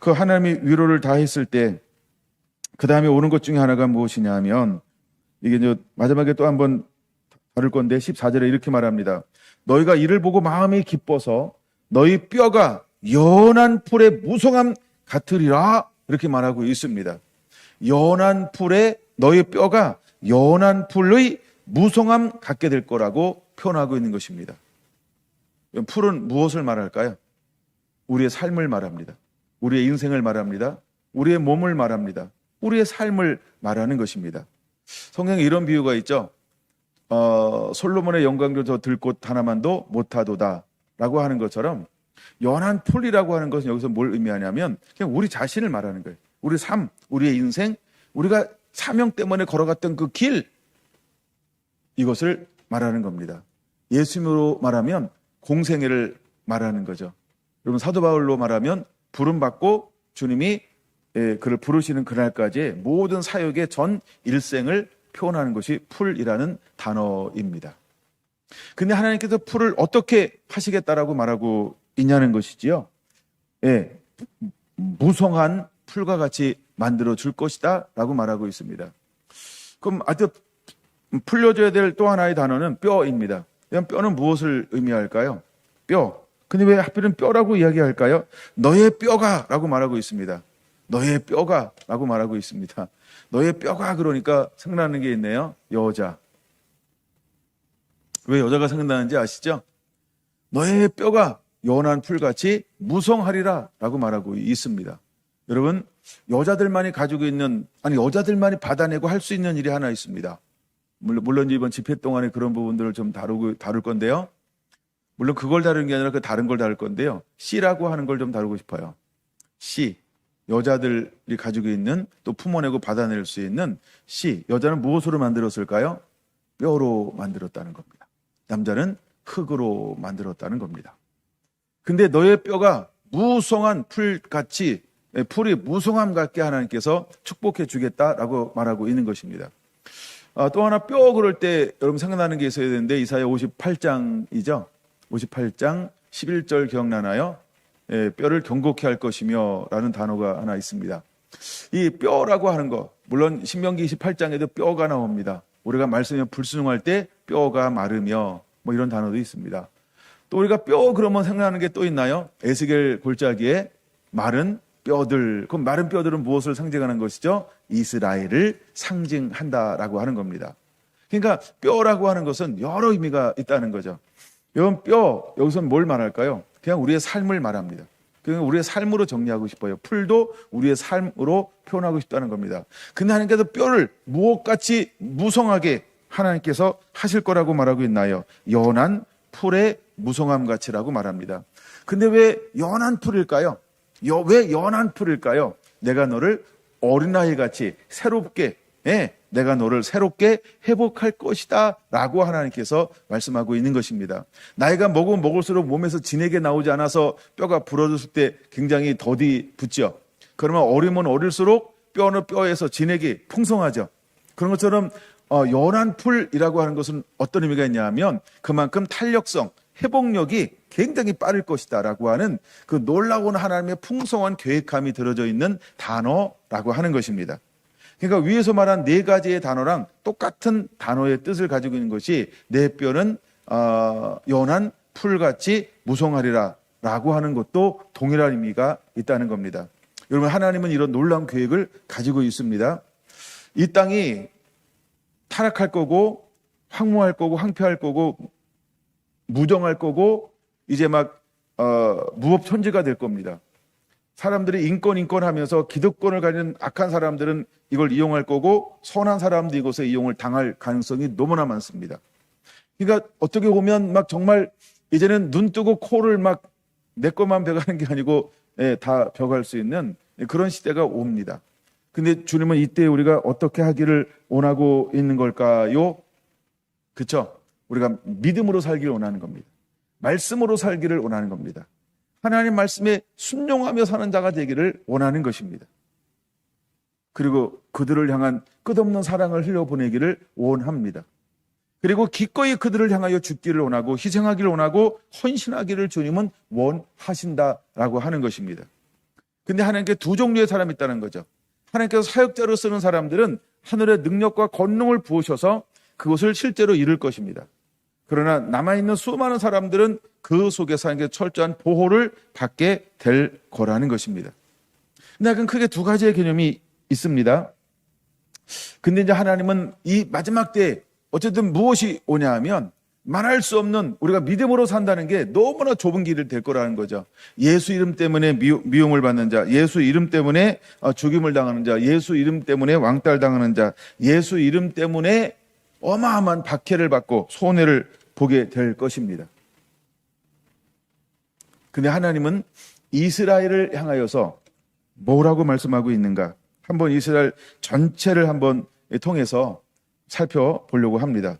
Speaker 1: 그 하나님이 위로를 다 했을 때 그 다음에 오는 것 중에 하나가 무엇이냐 하면 이게 이제 마지막에 또 한번 다룰 건데 14절에 이렇게 말합니다. 너희가 이를 보고 마음이 기뻐서 너희 뼈가 연한 풀의 무성함 같으리라 이렇게 말하고 있습니다. 연한 풀에 너희 뼈가 연한 풀의 무성함 갖게 될 거라고 표현하고 있는 것입니다. 풀은 무엇을 말할까요? 우리의 삶을 말합니다. 우리의 인생을 말합니다. 우리의 몸을 말합니다. 우리의 삶을 말하는 것입니다. 성경에 이런 비유가 있죠. 솔로몬의 영광도 저 들꽃 하나만도 못하도다 라고 하는 것처럼, 연한 풀이라고 하는 것은 여기서 뭘 의미하냐면 그냥 우리 자신을 말하는 거예요. 우리 삶, 우리의 인생, 우리가 사명 때문에 걸어갔던 그 길, 이것을 말하는 겁니다. 예수님으로 말하면 공생애를 말하는 거죠. 여러분, 사도 바울로 말하면 부름받고 주님이 그를 부르시는 그날까지의 모든 사역의 전 일생을 표현하는 것이 풀이라는 단어입니다. 근데 하나님께서 풀을 어떻게 하시겠다라고 말하고 있냐는 것이지요. 예, 무성한 풀과 같이 만들어 줄 것이다 라고 말하고 있습니다. 그럼 아주 풀려줘야 될 또 하나의 단어는 뼈입니다. 뼈는 무엇을 의미할까요? 뼈. 근데 왜 하필은 뼈라고 이야기할까요? 너의 뼈가 라고 말하고 있습니다. 너의 뼈가 라고 말하고 있습니다. 너의 뼈가, 그러니까 생각나는 게 있네요. 여자. 왜 여자가 생각나는지 아시죠? 너의 뼈가 연한 풀같이 무성하리라 라고 말하고 있습니다. 여러분, 여자들만이 가지고 있는, 여자들만이 받아내고 할 수 있는 일이 하나 있습니다. 물론 이번 집회 동안에 그런 부분들을 좀 다룰 건데요. 물론 그걸 다루는 게 아니라 그 다른 걸 다룰 건데요. 씨라고 하는 걸 좀 다루고 싶어요. 씨. 여자들이 가지고 있는, 또 품어내고 받아낼 수 있는 씨. 여자는 무엇으로 만들었을까요? 뼈로 만들었다는 겁니다. 남자는 흙으로 만들었다는 겁니다. 근데 너의 뼈가 무성한 풀같이, 풀이 무성함 같게 하나님께서 축복해 주겠다라고 말하고 있는 것입니다. 또 하나 뼈 그럴 때 여러분 생각나는 게 있어야 되는데, 이사야 58장이죠. 58장 11절 기억나나요? 뼈를 경고케 할 것이며 라는 단어가 하나 있습니다. 이 뼈라고 하는 거, 물론 신명기 28장에도 뼈가 나옵니다. 우리가 말씀에 불순종할 때 뼈가 마르며 뭐 이런 단어도 있습니다. 또 우리가 뼈 그러면 생각나는 게 또 있나요? 에스겔 골짜기에 마른 뼈들. 그럼 마른 뼈들은 무엇을 상징하는 것이죠? 이스라엘을 상징한다라고 하는 겁니다. 그러니까 뼈라고 하는 것은 여러 의미가 있다는 거죠. 여러분, 뼈, 여기서는 뭘 말할까요? 그냥 우리의 삶을 말합니다. 그냥 우리의 삶으로 정리하고 싶어요. 풀도 우리의 삶으로 표현하고 싶다는 겁니다. 근데 하나님께서 뼈를 무엇같이 무성하게 하나님께서 하실 거라고 말하고 있나요? 연한 풀의 무성함 같이라고 말합니다. 근데 왜 연한 풀일까요? 왜 연한 풀일까요? 내가 너를 어린아이 같이 새롭게, 내가 너를 새롭게 회복할 것이다 라고 하나님께서 말씀하고 있는 것입니다. 나이가 먹으면 먹을수록 몸에서 진액이 나오지 않아서 뼈가 부러졌을 때 굉장히 더디 붙죠. 그러면 어리면 어릴수록 뼈는 뼈에서 진액이 풍성하죠. 그런 것처럼 연한 풀이라고 하는 것은 어떤 의미가 있냐 하면 그만큼 탄력성, 회복력이 굉장히 빠를 것이다 라고 하는 그 놀라운 하나님의 풍성한 계획감이 들어져 있는 단어라고 하는 것입니다. 그러니까 위에서 말한 네 가지의 단어랑 똑같은 단어의 뜻을 가지고 있는 것이, 내 뼈는 연한 풀같이 무성하리라 라고 하는 것도 동일한 의미가 있다는 겁니다. 여러분, 하나님은 이런 놀라운 계획을 가지고 있습니다. 이 땅이 타락할 거고 황무할 거고 황폐할 거고 무정할 거고 이제 막 무법천지가 될 겁니다. 사람들이 인권 하면서 기득권을 가진 악한 사람들은 이걸 이용할 거고, 선한 사람도 이것에 이용을 당할 가능성이 너무나 많습니다. 그러니까 어떻게 보면 막 정말 이제는 눈 뜨고 코를 막 내 것만 벼가는 게 아니고 다 벼갈 수 있는 그런 시대가 옵니다. 근데 주님은 이때 우리가 어떻게 하기를 원하고 있는 걸까요? 그렇죠? 우리가 믿음으로 살기를 원하는 겁니다. 말씀으로 살기를 원하는 겁니다. 하나님 말씀에 순종하며 사는 자가 되기를 원하는 것입니다. 그리고 그들을 향한 끝없는 사랑을 흘려보내기를 원합니다. 그리고 기꺼이 그들을 향하여 죽기를 원하고 희생하기를 원하고 헌신하기를 주님은 원하신다라고 하는 것입니다. 근데 하나님께 두 종류의 사람이 있다는 거죠. 하나님께서 사역자로 쓰는 사람들은 하늘의 능력과 권능을 부으셔서 그것을 실제로 이룰 것입니다. 그러나 남아있는 수많은 사람들은 그 속에서 하나님께 철저한 보호를 받게 될 거라는 것입니다. 근데 약간 크게 두 가지의 개념이 있습니다. 근데 이제 하나님은 이 마지막 때에 어쨌든 무엇이 오냐 하면 말할 수 없는, 우리가 믿음으로 산다는 게 너무나 좁은 길이 될 거라는 거죠. 예수 이름 때문에 미움을 받는 자, 예수 이름 때문에 죽임을 당하는 자, 예수 이름 때문에 왕따를 당하는 자, 예수 이름 때문에 어마어마한 박해를 받고 손해를 보게 될 것입니다. 근데 하나님은 이스라엘을 향하여서 뭐라고 말씀하고 있는가? 한번 이스라엘 전체를 한번 통해서 살펴보려고 합니다.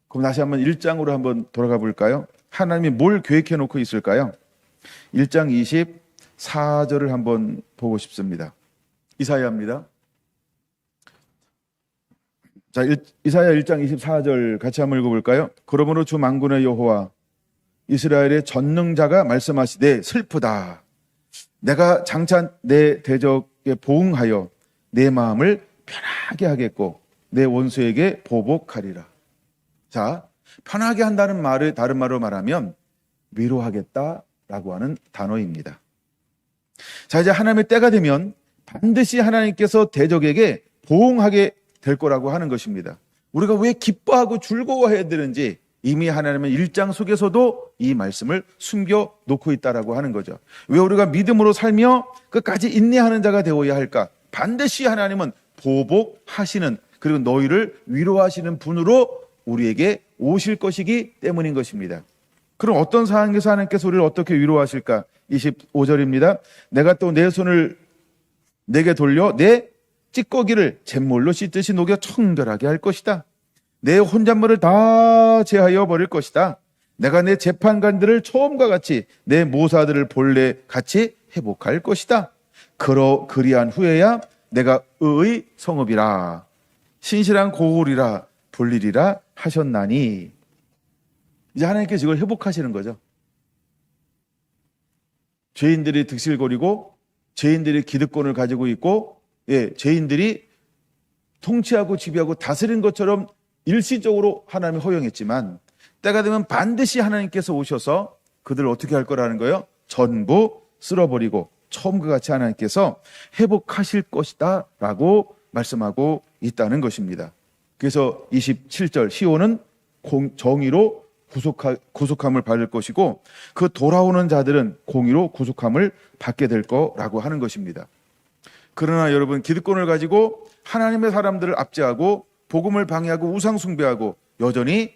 Speaker 1: 그럼 다시 한번 1장으로 한번 돌아가 볼까요? 하나님이 뭘 계획해 놓고 있을까요? 1장 24절을 한번 보고 싶습니다. 이사야입니다. 자, 이사야 1장 24절 같이 한번 읽어볼까요? 그러므로 주 만군의 여호와 이스라엘의 전능자가 말씀하시되 슬프다. 내가 장차 내 대적에 보응하여 내 마음을 편하게 하겠고 내 원수에게 보복하리라. 자, 편하게 한다는 말을 다른 말로 말하면 위로하겠다라고 하는 단어입니다. 자, 이제 하나님의 때가 되면 반드시 하나님께서 대적에게 보응하게 될 거라고 하는 것입니다. 우리가 왜 기뻐하고 즐거워해야 되는지 이미 하나님은 1장 속에서도 이 말씀을 숨겨 놓고 있다라고 하는 거죠. 왜 우리가 믿음으로 살며 끝까지 인내하는 자가 되어야 할까? 반드시 하나님은 보복하시는, 그리고 너희를 위로하시는 분으로 우리에게 오실 것이기 때문인 것입니다. 그럼 어떤 상황에서 하나님께서 우리를 어떻게 위로하실까? 25절입니다. 내가 또 내 손을 내게 돌려 내 찌꺼기를 잿물로 씻듯이 녹여 청결하게 할 것이다. 내 혼잣물을 다 제하여 버릴 것이다. 내가 내 재판관들을 처음과 같이 내 모사들을 본래 같이 회복할 것이다. 그리한 후에야 내가 의의 성읍이라 신실한 고울이라 불리리라 하셨나니. 이제 하나님께서 이걸 회복하시는 거죠. 죄인들이 득실거리고 죄인들이 기득권을 가지고 있고, 죄인들이 통치하고 지배하고 다스린 것처럼 일시적으로 하나님이 허용했지만 때가 되면 반드시 하나님께서 오셔서 그들을 어떻게 할 거라는 거예요? 전부 쓸어버리고 처음과 같이 하나님께서 회복하실 것이다 라고 말씀하고 있다는 것입니다. 그래서 27절 시온은 정의로 구속함을 받을 것이고 그 돌아오는 자들은 공의로 구속함을 받게 될 거라고 하는 것입니다. 그러나 여러분, 기득권을 가지고 하나님의 사람들을 압제하고 복음을 방해하고 우상 숭배하고 여전히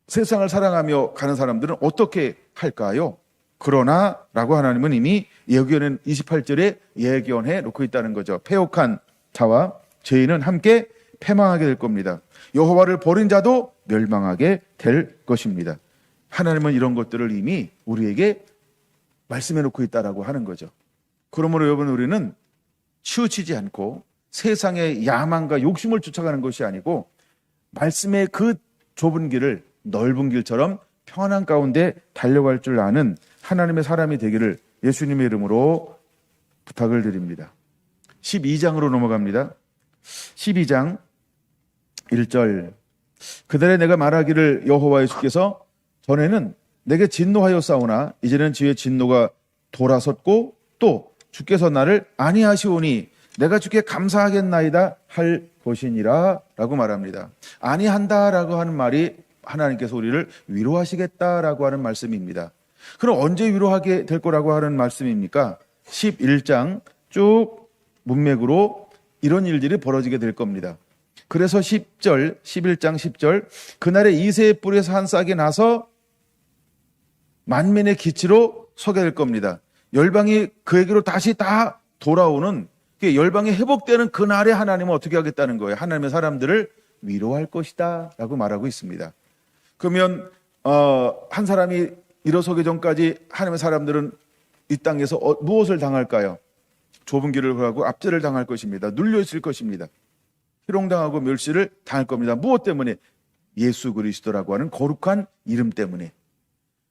Speaker 1: 세상을 사랑하며 가는 사람들은 어떻게 할까요? 그러나 라고 하나님은 이미 예언은 28절에 예견해 놓고 있다는 거죠. 패역한 자와 죄인은 함께 패망하게 될 겁니다. 여호와를 버린 자도 멸망하게 될 것입니다. 하나님은 이런 것들을 이미 우리에게 말씀해 놓고 있다라고 하는 거죠. 그러므로 여러분, 우리는 치우치지 않고 세상의 야망과 욕심을 쫓아가는 것이 아니고 말씀의 그 좁은 길을 넓은 길처럼 평안한 가운데 달려갈 줄 아는 하나님의 사람이 되기를 예수님의 이름으로 부탁을 드립니다. 12장으로 넘어갑니다. 12장 1절. 그날에 내가 말하기를 여호와 예수께서 전에는 내게 진노하여 싸우나 이제는 주의 진노가 돌아섰고 또 주께서 나를 아니하시오니 내가 주께 감사하겠나이다 할 것이니라 라고 말합니다. 아니한다라고 하는 말이 하나님께서 우리를 위로하시겠다라고 하는 말씀입니다. 그럼 언제 위로하게 될 거라고 하는 말씀입니까? 11장 쭉 문맥으로 이런 일들이 벌어지게 될 겁니다. 그래서 10절, 11장 10절, 그날에 이새의 뿔에서 한 싹이 나서 만민의 기치로 서게 될 겁니다. 열방이 그에게로 다시 다 돌아오는, 열방이 회복되는 그날에 하나님은 어떻게 하겠다는 거예요? 하나님의 사람들을 위로할 것이다 라고 말하고 있습니다. 그러면 한 사람이 일어서기 전까지 하나님의 사람들은 이 땅에서 무엇을 당할까요? 좁은 길을 가고 압제를 당할 것입니다. 눌려 있을 것입니다. 희롱당하고 멸시를 당할 겁니다. 무엇 때문에? 예수 그리스도라고 하는 거룩한 이름 때문에.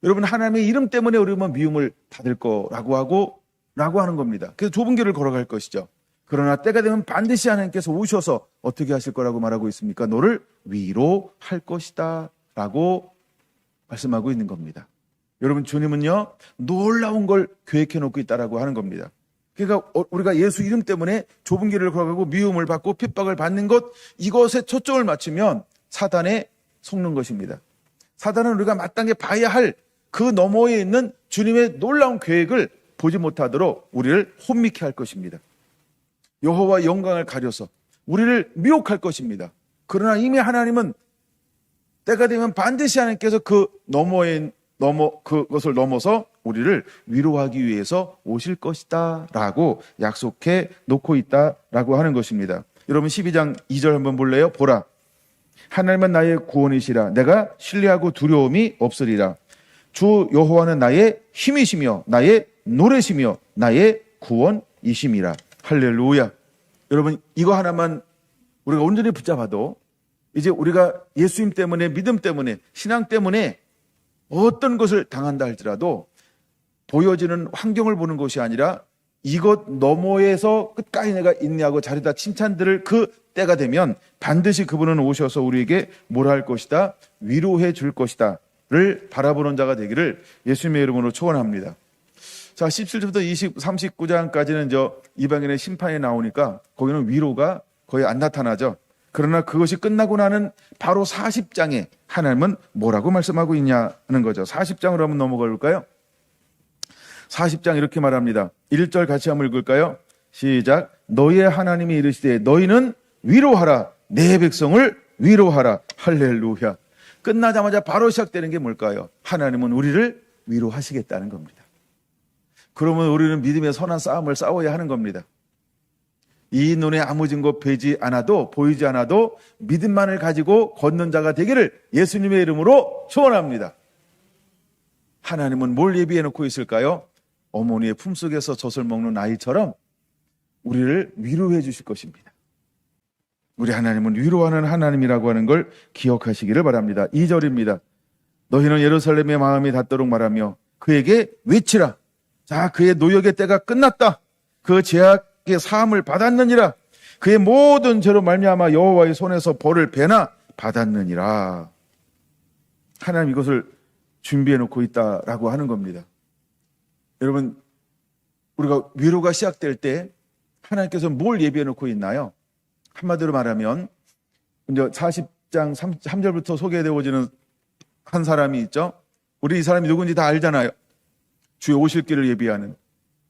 Speaker 1: 여러분, 하나님의 이름 때문에 우리는 미움을 받을 거라고 하는 겁니다. 그래서 좁은 길을 걸어갈 것이죠. 그러나 때가 되면 반드시 하나님께서 오셔서 어떻게 하실 거라고 말하고 있습니까? 너를 위로할 것이다 라고 말씀하고 있는 겁니다. 여러분, 주님은요 놀라운 걸 계획해 놓고 있다라고 하는 겁니다. 그러니까 우리가 예수 이름 때문에 좁은 길을 걸어가고 미움을 받고 핍박을 받는 것, 이것에 초점을 맞추면 사단의 속는 것입니다. 사단은 우리가 마땅히 봐야 할 그 너머에 있는 주님의 놀라운 계획을 보지 못하도록 우리를 혼미케 할 것입니다. 여호와의 영광을 가려서 우리를 미혹할 것입니다. 그러나 이미 하나님은 때가 되면 반드시 하나님께서 그것을 넘어서 우리를 위로하기 위해서 오실 것이다 라고 약속해 놓고 있다라고 하는 것입니다. 여러분 12장 2절 한번 볼래요? 보라, 하나님은 나의 구원이시라. 내가 신뢰하고 두려움이 없으리라. 주 여호와는 나의 힘이시며 나의 노래시며 나의 구원이심이라. 할렐루야. 여러분 이거 하나만 우리가 온전히 붙잡아도 이제 우리가 예수님 때문에, 믿음 때문에, 신앙 때문에 어떤 것을 당한다 할지라도 보여지는 환경을 보는 것이 아니라 이것 너머에서 끝까지 내가 인내하고 잘했다 칭찬들을 그 때가 되면 반드시 그분은 오셔서 우리에게 뭐라 할 것이다, 위로해 줄 것이다 를 바라보는 자가 되기를 예수님의 이름으로 축원합니다. 자, 17절부터 39장까지는 이방인의 심판이 나오니까 거기는 위로가 거의 안 나타나죠. 그러나 그것이 끝나고 나는 바로 40장에 하나님은 뭐라고 말씀하고 있냐는 거죠. 40장으로 한번 넘어가 볼까요? 40장 이렇게 말합니다. 1절 같이 한번 읽을까요? 시작. 너희의 하나님이 이르시되 너희는 위로하라. 내 백성을 위로하라. 할렐루야. 끝나자마자 바로 시작되는 게 뭘까요? 하나님은 우리를 위로하시겠다는 겁니다. 그러면 우리는 믿음의 선한 싸움을 싸워야 하는 겁니다. 이 눈에 아무 증거 보이지 않아도 믿음만을 가지고 걷는 자가 되기를 예수님의 이름으로 축원합니다. 하나님은 뭘 예비해 놓고 있을까요? 어머니의 품속에서 젖을 먹는 아이처럼 우리를 위로해 주실 것입니다. 우리 하나님은 위로하는 하나님이라고 하는 걸 기억하시기를 바랍니다. 2절입니다. 너희는 예루살렘의 마음이 닿도록 말하며 그에게 외치라. 자, 그의 노역의 때가 끝났다. 그 죄악의 사함을 받았느니라. 그의 모든 죄로 말미암아 여호와의 손에서 벌을 배나 받았느니라. 하나님 이것을 준비해 놓고 있다라고 하는 겁니다. 여러분, 우리가 위로가 시작될 때 하나님께서 뭘 예비해 놓고 있나요? 한마디로 말하면 이제 40장 3절부터 소개되어지는 한 사람이 있죠. 우리 이 사람이 누군지 다 알잖아요. 주의 오실 길을 예비하는.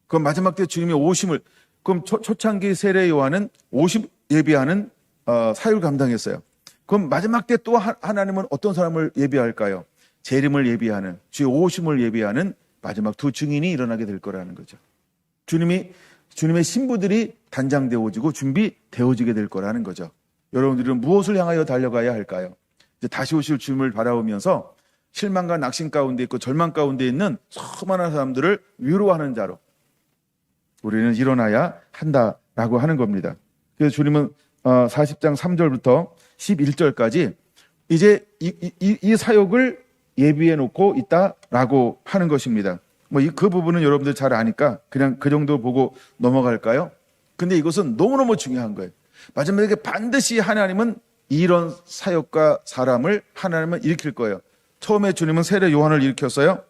Speaker 1: 그럼 마지막 때 주님의 오심을, 그럼 초창기 세례 요한은 오심 예비하는 사역을 감당했어요. 그럼 마지막 때 또 하나님은 어떤 사람을 예비할까요? 재림을 예비하는, 주의 오심을 예비하는 마지막 두 증인이 일어나게 될 거라는 거죠. 주님의 신부들이 단장되어지고 준비되어지게 될 거라는 거죠. 여러분들은 무엇을 향하여 달려가야 할까요? 이제 다시 오실 주님을 바라보면서 실망과 낙심 가운데 있고 절망 가운데 있는 수많은 사람들을 위로하는 자로 우리는 일어나야 한다라고 하는 겁니다. 그래서 주님은 40장 3절부터 11절까지 이제 이 사역을 예비해 놓고 있다라고 하는 것입니다. 그 부분은 여러분들 잘 아니까 그냥 그 정도 보고 넘어갈까요? 근데 이것은 너무너무 중요한 거예요. 마지막에 반드시 하나님은 이런 사역과 사람을 하나님은 일으킬 거예요. 처음에 주님은 세례 요한을 일으켰어요.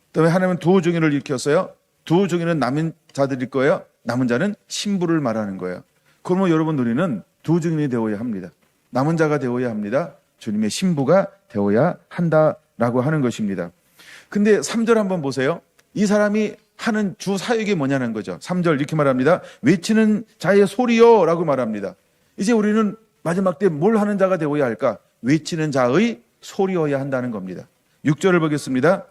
Speaker 1: 그다음에 하나님은 두 증인을 일으켰어요. 두 증인은 남은 자들일 거예요. 남은 자는 신부를 말하는 거예요. 그러면 여러분 우리는 두 증인이 되어야 합니다. 남은 자가 되어야 합니다. 주님의 신부가 되어야 한다라고 하는 것입니다. 근데 3절 한번 보세요. 이 사람이 하는 주 사역이 뭐냐는 거죠. 3절 이렇게 말합니다. 외치는 자의 소리요 라고 말합니다. 이제 우리는 마지막 때 뭘 하는 자가 되어야 할까? 외치는 자의 소리여야 한다는 겁니다. 6절을 보겠습니다.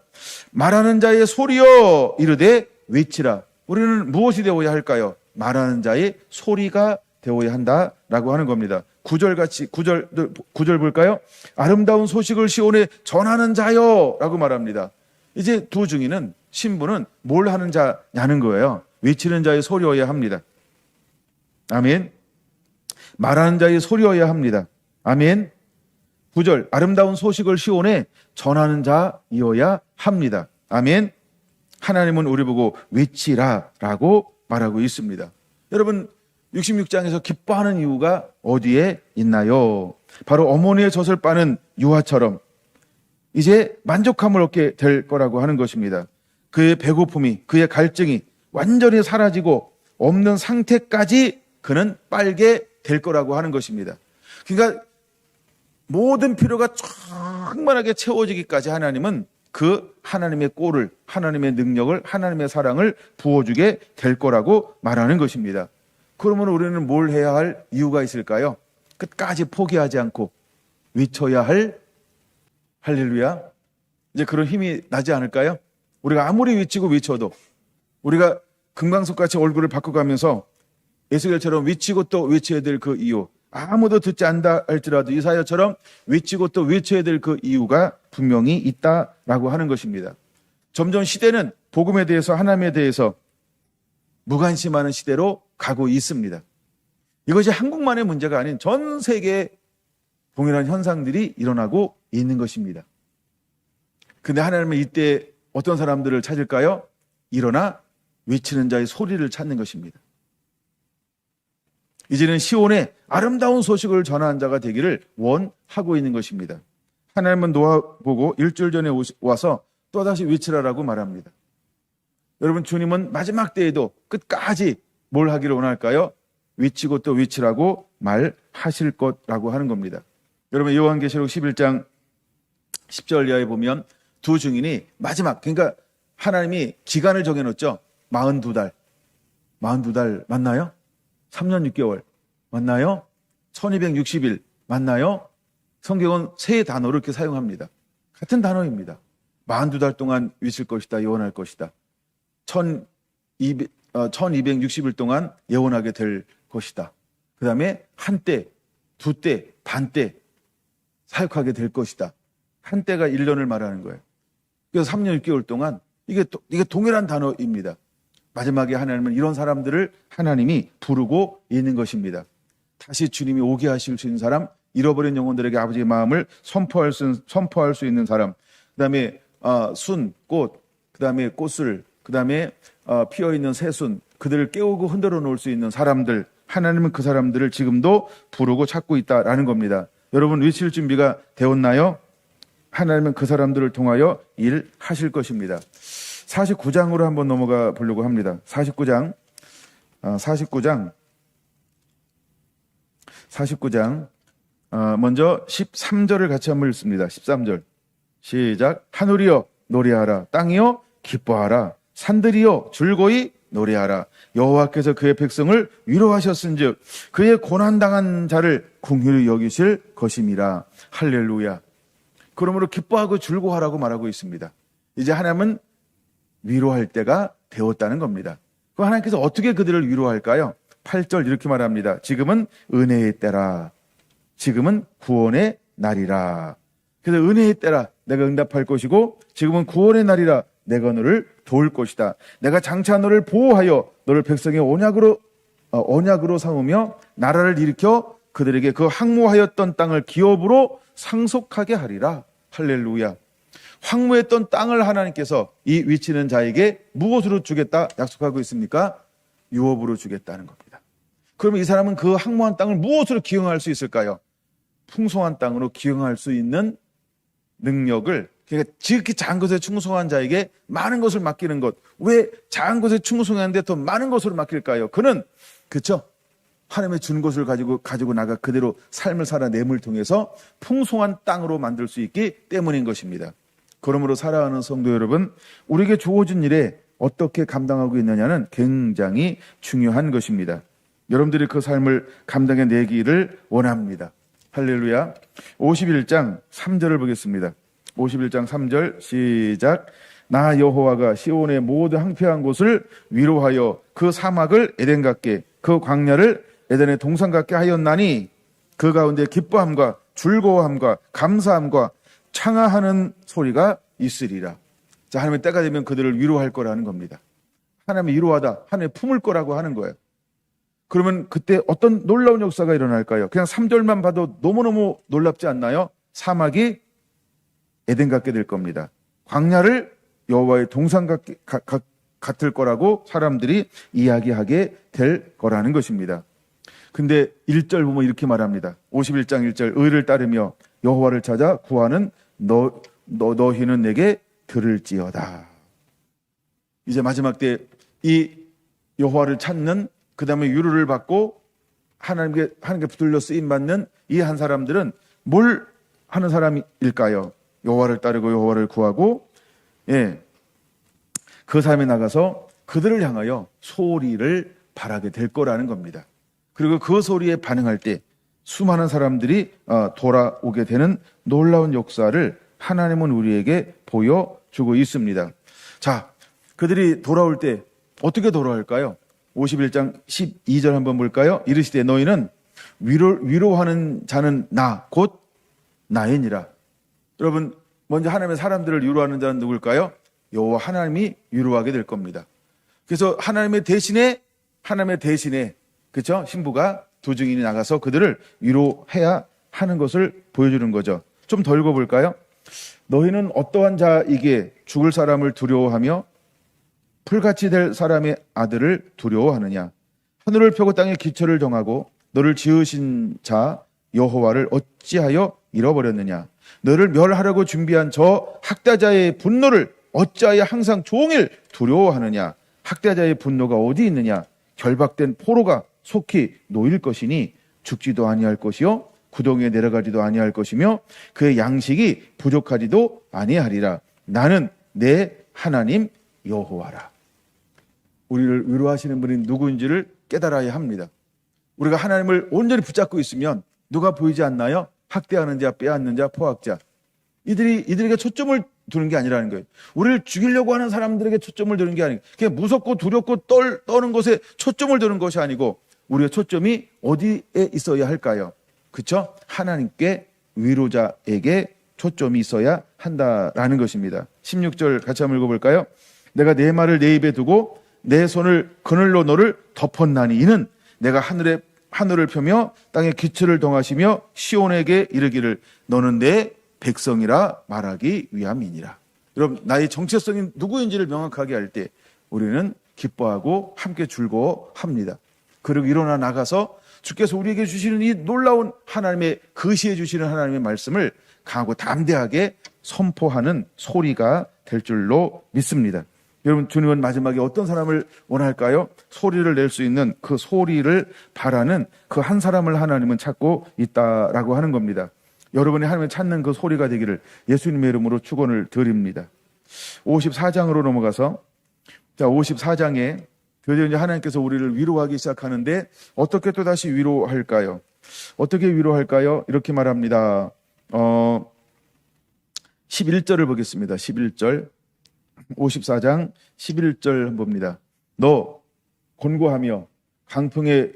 Speaker 1: 말하는 자의 소리여 이르되 외치라. 우리는 무엇이 되어야 할까요? 말하는 자의 소리가 되어야 한다라고 하는 겁니다. 9절 볼까요? 아름다운 소식을 시온에 전하는 자여 라고 말합니다. 이제 두 증인은 신부는 뭘 하는 자냐는 거예요. 외치는 자의 소리여야 합니다. 아멘. 말하는 자의 소리여야 합니다. 아멘. 9절 아름다운 소식을 시온에 전하는 자이어야 합니다. 아멘. 하나님은 우리 보고 외치라라고 말하고 있습니다. 여러분 66장에서 기뻐하는 이유가 어디에 있나요? 바로 어머니의 젖을 빠는 유아처럼 이제 만족함을 얻게 될 거라고 하는 것입니다. 그의 배고픔이, 그의 갈증이 완전히 사라지고 없는 상태까지 그는 빨게 될 거라고 하는 것입니다. 그러니까 모든 필요가 충만하게 채워지기까지 하나님은 그 하나님의 꼴을, 하나님의 능력을, 하나님의 사랑을 부어주게 될 거라고 말하는 것입니다. 그러면 우리는 뭘 해야 할 이유가 있을까요? 끝까지 포기하지 않고 외쳐야 할 할렐루야. 이제 그런 힘이 나지 않을까요? 우리가 아무리 외치고 외쳐도, 우리가 금강석같이 얼굴을 바꿔가면서 에스겔처럼 외치고 또 외쳐야 될 그 이유, 아무도 듣지 않다 할지라도 이사야처럼 외치고 또 외쳐야 될 그 이유가 분명히 있다라고 하는 것입니다. 점점 시대는 복음에 대해서, 하나님에 대해서 무관심하는 시대로 가고 있습니다. 이것이 한국만의 문제가 아닌 전 세계에 동일한 현상들이 일어나고 있는 것입니다. 근데 하나님은 이때 어떤 사람들을 찾을까요? 일어나 외치는 자의 소리를 찾는 것입니다. 이제는 시온에 아름다운 소식을 전하는 자가 되기를 원하고 있는 것입니다. 하나님은 노아 보고 일주일 전에 와서 또다시 외치라라고 말합니다. 여러분, 주님은 마지막 때에도 끝까지 뭘 하기를 원할까요? 외치고 또 외치라고 말하실 것라고 하는 겁니다. 여러분, 요한계시록 11장 10절 이하에 보면 두 증인이 마지막, 그러니까 하나님이 기간을 정해놓죠. 42달. 42달 맞나요? 3년 6개월 맞나요? 1260일 맞나요? 성경은 세 단어를 이렇게 사용합니다. 같은 단어입니다. 42달 동안 위실 것이다, 예언할 것이다. 1260일 동안 예언하게 될 것이다. 그 다음에 한때, 두때, 반때 사역하게 될 것이다. 한때가 1년을 말하는 거예요. 그래서 3년 6개월 동안 이게 동일한 단어입니다. 마지막에 하나님은 이런 사람들을 하나님이 부르고 있는 것입니다. 다시 주님이 오게 하실 수 있는 사람, 잃어버린 영혼들에게 아버지의 마음을 선포할 수 있는 사람, 그 다음에 순, 꽃, 그 다음에 꽃을, 그 다음에 피어있는 새순, 그들을 깨우고 흔들어 놓을 수 있는 사람들, 하나님은 그 사람들을 지금도 부르고 찾고 있다라는 겁니다. 여러분, 외칠 준비가 되었나요? 하나님은 그 사람들을 통하여 일하실 것입니다. 49장으로 한번 넘어가 보려고 합니다. 49장 먼저 13절을 같이 한번 읽습니다. 13절 시작. 하늘이여 노래하라, 땅이여 기뻐하라, 산들이여 즐거이 노래하라. 여호와께서 그의 백성을 위로하셨은즉 그의 고난당한 자를 긍휼히 여기실 것임이라. 할렐루야. 그러므로 기뻐하고 즐거워하라고 말하고 있습니다. 이제 하나님은 위로할 때가 되었다는 겁니다. 그럼 하나님께서 어떻게 그들을 위로할까요? 8절 이렇게 말합니다. 지금은 은혜의 때라. 지금은 구원의 날이라. 그래서 은혜의 때라, 내가 응답할 것이고, 지금은 구원의 날이라, 내가 너를 도울 것이다. 내가 장차 너를 보호하여 너를 백성의 언약으로 삼으며 나라를 일으켜 그들에게 그 항모하였던 땅을 기업으로 상속하게 하리라. 할렐루야. 황무했던 땅을 하나님께서 이 위치는 자에게 무엇으로 주겠다 약속하고 있습니까? 유업으로 주겠다는 겁니다. 그러면 이 사람은 그 황무한 땅을 무엇으로 기용할 수 있을까요? 풍성한 땅으로 기용할 수 있는 능력을, 그러니까 지극히 작은 것에 충성한 자에게 많은 것을 맡기는 것. 왜 작은 것에 충성하는데 더 많은 것으로 맡길까요? 그는, 그렇죠? 하나님의 준 것을 가지고 나가 그대로 삶을 살아냄을 통해서 풍성한 땅으로 만들 수 있기 때문인 것입니다. 그러므로 살아가는 성도 여러분, 우리에게 주어진 일에 어떻게 감당하고 있느냐는 굉장히 중요한 것입니다. 여러분들이 그 삶을 감당해내기를 원합니다. 할렐루야. 51장 3절을 보겠습니다. 51장 3절 시작. 나 여호와가 시온의 모든 황폐한 곳을 위로하여 그 사막을 에덴 같게, 그 광야를 에덴의 동산 같게 하였나니 그 가운데 기뻐함과 즐거워함과 감사함과 창하하는 소리가 있으리라. 자, 하나님의 때가 되면 그들을 위로할 거라는 겁니다. 하나님이 위로하다, 하나님이 품을 거라고 하는 거예요. 그러면 그때 어떤 놀라운 역사가 일어날까요? 그냥 3절만 봐도 너무너무 놀랍지 않나요? 사막이 에덴 같게 될 겁니다. 광야를 여호와의 동산 같을 거라고 사람들이 이야기하게 될 거라는 것입니다. 근데 1절 보면 이렇게 말합니다. 51장 1절 의를 따르며 여호와를 찾아 구하는 너희는 내게 들을지어다. 이제 마지막 때 이 여호와를 찾는, 그 다음에 위로를 받고 하나님께 붙들려 쓰임 받는 이 한 사람들은 뭘 하는 사람일까요? 여호와를 따르고 여호와를 구하고, 예, 그 사람이 나가서 그들을 향하여 소리를 발하게 될 거라는 겁니다. 그리고 그 소리에 반응할 때 수많은 사람들이 돌아오게 되는 놀라운 역사를 하나님은 우리에게 보여주고 있습니다. 자, 그들이 돌아올 때 어떻게 돌아올까요? 51장 12절 한번 볼까요? 이르시되 너희는 위로하는 자는 나 곧 나이니라. 여러분, 먼저 하나님의 사람들을 위로하는 자는 누굴까요? 여호와 하나님이 위로하게 될 겁니다. 그래서 하나님의 대신에 그렇죠? 신부가 두 증인이 나가서 그들을 위로해야 하는 것을 보여주는 거죠. 좀 더 읽어볼까요? 너희는 어떠한 자이기에 죽을 사람을 두려워하며 풀같이 될 사람의 아들을 두려워하느냐? 하늘을 펴고 땅에 기초를 정하고 너를 지으신 자 여호와를 어찌하여 잃어버렸느냐? 너를 멸하려고 준비한 저 학대자의 분노를 어찌하여 항상 종일 두려워하느냐? 학대자의 분노가 어디 있느냐? 결박된 포로가 속히 놓일 것이니 죽지도 아니할 것이요 구덩이에 내려가지도 아니할 것이며 그의 양식이 부족하지도 아니하리라. 나는 내 하나님 여호와라. 우리를 위로하시는 분이 누구인지를 깨달아야 합니다. 우리가 하나님을 온전히 붙잡고 있으면 누가 보이지 않나요? 학대하는 자, 빼앗는 자, 포악자. 이들에게 초점을 두는 게 아니라는 거예요. 우리를 죽이려고 하는 사람들에게 초점을 두는 게 아니고 그냥 무섭고 두렵고 떠는 것에 초점을 두는 것이 아니고 우리의 초점이 어디에 있어야 할까요? 그렇죠? 하나님께 위로자에게 초점이 있어야 한다라는 것입니다. 16절 같이 한번 읽어볼까요? 내가 내 말을 내 입에 두고 내 손을 그늘로 너를 덮었나니 이는 내가 하늘을 펴며 땅에 기초를 동하시며 시온에게 이르기를 너는 내 백성이라 말하기 위함이니라. 여러분, 나의 정체성이 누구인지를 명확하게 할 때 우리는 기뻐하고 함께 즐거워합니다. 그리고 일어나 나가서 주께서 우리에게 주시는 이 놀라운 하나님의 계시해 주시는 하나님의 말씀을 강하고 담대하게 선포하는 소리가 될 줄로 믿습니다. 여러분, 주님은 마지막에 어떤 사람을 원할까요? 소리를 낼 수 있는 그 소리를 바라는 그 한 사람을 하나님은 찾고 있다라고 하는 겁니다. 여러분이 하나님을 찾는 그 소리가 되기를 예수님의 이름으로 축원을 드립니다. 54장으로 넘어가서, 자, 54장에 드디어 이제 하나님께서 우리를 위로하기 시작하는데 어떻게 또 다시 위로할까요? 어떻게 위로할까요? 이렇게 말합니다. 11절을 보겠습니다. 11절. 54장 11절 봅니다. 너 곤고하며 강풍에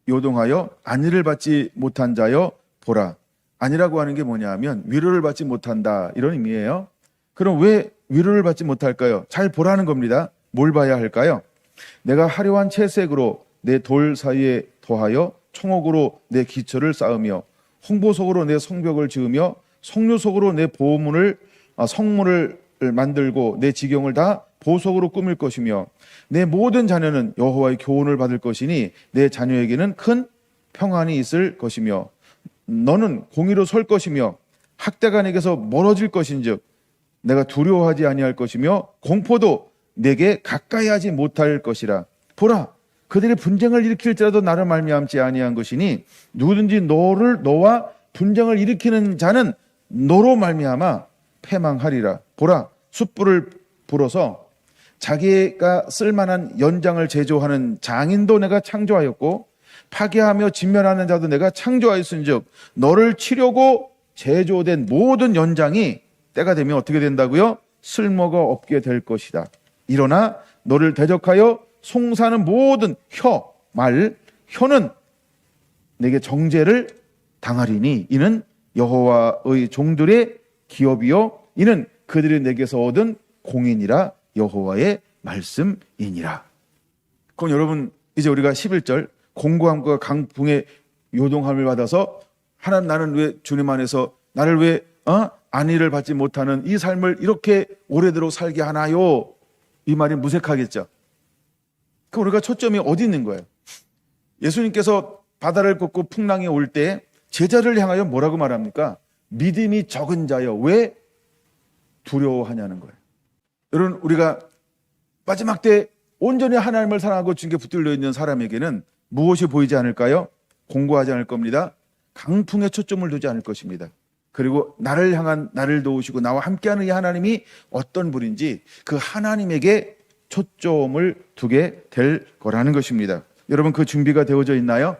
Speaker 1: 요동하여 안위를 받지 못한 자여 보라. 안위라고 하는 게 뭐냐 하면 위로를 받지 못한다, 이런 의미예요. 그럼 왜 위로를 받지 못할까요? 잘 보라는 겁니다. 뭘 봐야 할까요? 내가 화려한 채색으로 내 돌 사이에 더하여 총옥으로 내 기초를 쌓으며 홍보석으로 내 성벽을 지으며 석류석으로 내 성문을 만들고 내 지경을 다 보석으로 꾸밀 것이며 내 모든 자녀는 여호와의 교훈을 받을 것이니 내 자녀에게는 큰 평안이 있을 것이며 너는 공의로 설 것이며 학대가 내게서 멀어질 것인즉 내가 두려워하지 아니할 것이며 공포도 내게 가까이 하지 못할 것이라. 보라, 그들이 분쟁을 일으킬지라도 나를 말미암지 아니한 것이니 누구든지 너와 분쟁을 일으키는 자는 너로 말미암아 패망하리라. 보라, 숯불을 불어서 자기가 쓸만한 연장을 제조하는 장인도 내가 창조하였고 파괴하며 진멸하는 자도 내가 창조하였은즉 너를 치려고 제조된 모든 연장이 때가 되면 어떻게 된다고요? 쓸모가 없게 될 것이다. 일어나 너를 대적하여 송사하는 모든 혀는 내게 정죄를 당하리니 이는 여호와의 종들의 기업이요 이는 그들이 내게서 얻은 공인이라 여호와의 말씀이니라. 그럼 여러분, 이제 우리가 11절 공고함과 강풍의 요동함을 받아서 하나님, 나는 왜 주님 안에서 나를 왜 안위를 받지 못하는 이 삶을 이렇게 오래도록 살게 하나요? 이 말이 무색하겠죠. 그럼 우리가 초점이 어디 있는 거예요? 예수님께서 바다를 걷고 풍랑이 올 때 제자를 향하여 뭐라고 말합니까? 믿음이 적은 자여 왜 두려워하냐는 거예요. 여러분, 우리가 마지막 때 온전히 하나님을 사랑하고 주님께 붙들려 있는 사람에게는 무엇이 보이지 않을까요? 공고하지 않을 겁니다. 강풍에 초점을 두지 않을 것입니다. 그리고 나를 향한 나를 도우시고 나와 함께하는 이 하나님이 어떤 분인지 그 하나님에게 초점을 두게 될 거라는 것입니다. 여러분, 그 준비가 되어져 있나요?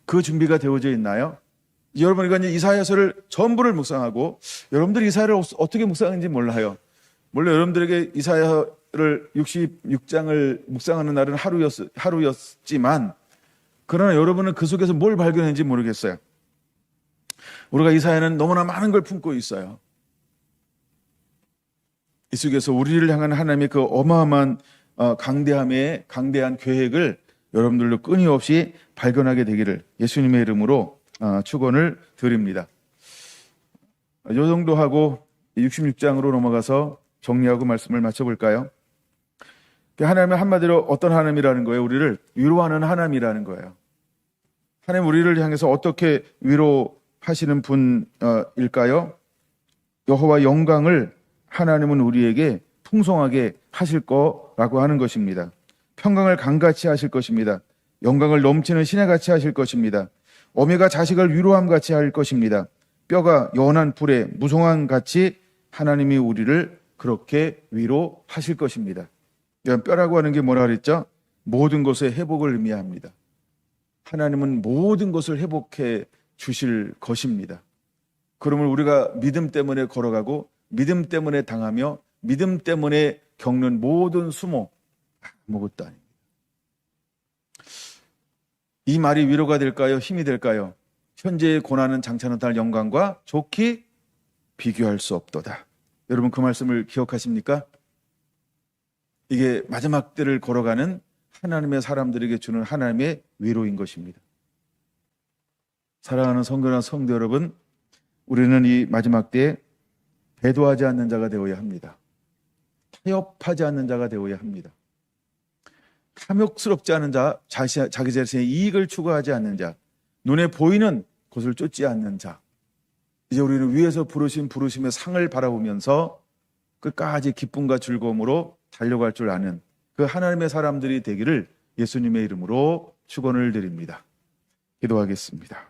Speaker 1: 그 준비가 되어져 있나요? 여러분, 이제 이사야서를 전부를 묵상하고, 여러분들이 이사야를 어떻게 묵상하는지 몰라요. 물론 여러분들에게 이사야를 66장을 묵상하는 날은 하루였지만, 그러나 여러분은 그 속에서 뭘 발견했는지 모르겠어요. 우리가 이사야는 너무나 많은 걸 품고 있어요. 이 속에서 우리를 향한 하나님의 그 어마어마한 강대한 계획을 여러분들도 끊임없이 발견하게 되기를 예수님의 이름으로 축원을 드립니다. 이 정도 하고 66장으로 넘어가서 정리하고 말씀을 마쳐볼까요? 하나님은 한마디로 어떤 하나님이라는 거예요? 우리를 위로하는 하나님이라는 거예요. 하나님 우리를 향해서 어떻게 위로하시는 분일까요? 여호와 영광을 하나님은 우리에게 풍성하게 하실 거라고 하는 것입니다. 평강을 강같이 하실 것입니다. 영광을 넘치는 시내같이 하실 것입니다. 어미가 자식을 위로함 같이 할 것입니다. 뼈가 연한 불에 무성함 같이 하나님이 우리를 그렇게 위로하실 것입니다. 뼈라고 하는 게 뭐라 그랬죠? 모든 것의 회복을 의미합니다. 하나님은 모든 것을 회복해 주실 것입니다. 그러면 우리가 믿음 때문에 걸어가고 믿음 때문에 당하며 믿음 때문에 겪는 모든 수모 아무것도 아닙니다. 이 말이 위로가 될까요? 힘이 될까요? 현재의 고난은 장차 나타날 영광과 좋게 비교할 수 없도다. 여러분, 그 말씀을 기억하십니까? 이게 마지막 때를 걸어가는 하나님의 사람들에게 주는 하나님의 위로인 것입니다. 사랑하는 성도나 성도 여러분, 우리는 이 마지막 때에 배도하지 않는 자가 되어야 합니다. 타협하지 않는 자가 되어야 합니다. 탐욕스럽지 않은 자, 자기 자신의 이익을 추구하지 않는 자, 눈에 보이는 것을 쫓지 않는 자. 이제 우리는 위에서 부르신 부르심의 상을 바라보면서 끝까지 기쁨과 즐거움으로 달려갈 줄 아는 그 하나님의 사람들이 되기를 예수님의 이름으로 축원을 드립니다. 기도하겠습니다.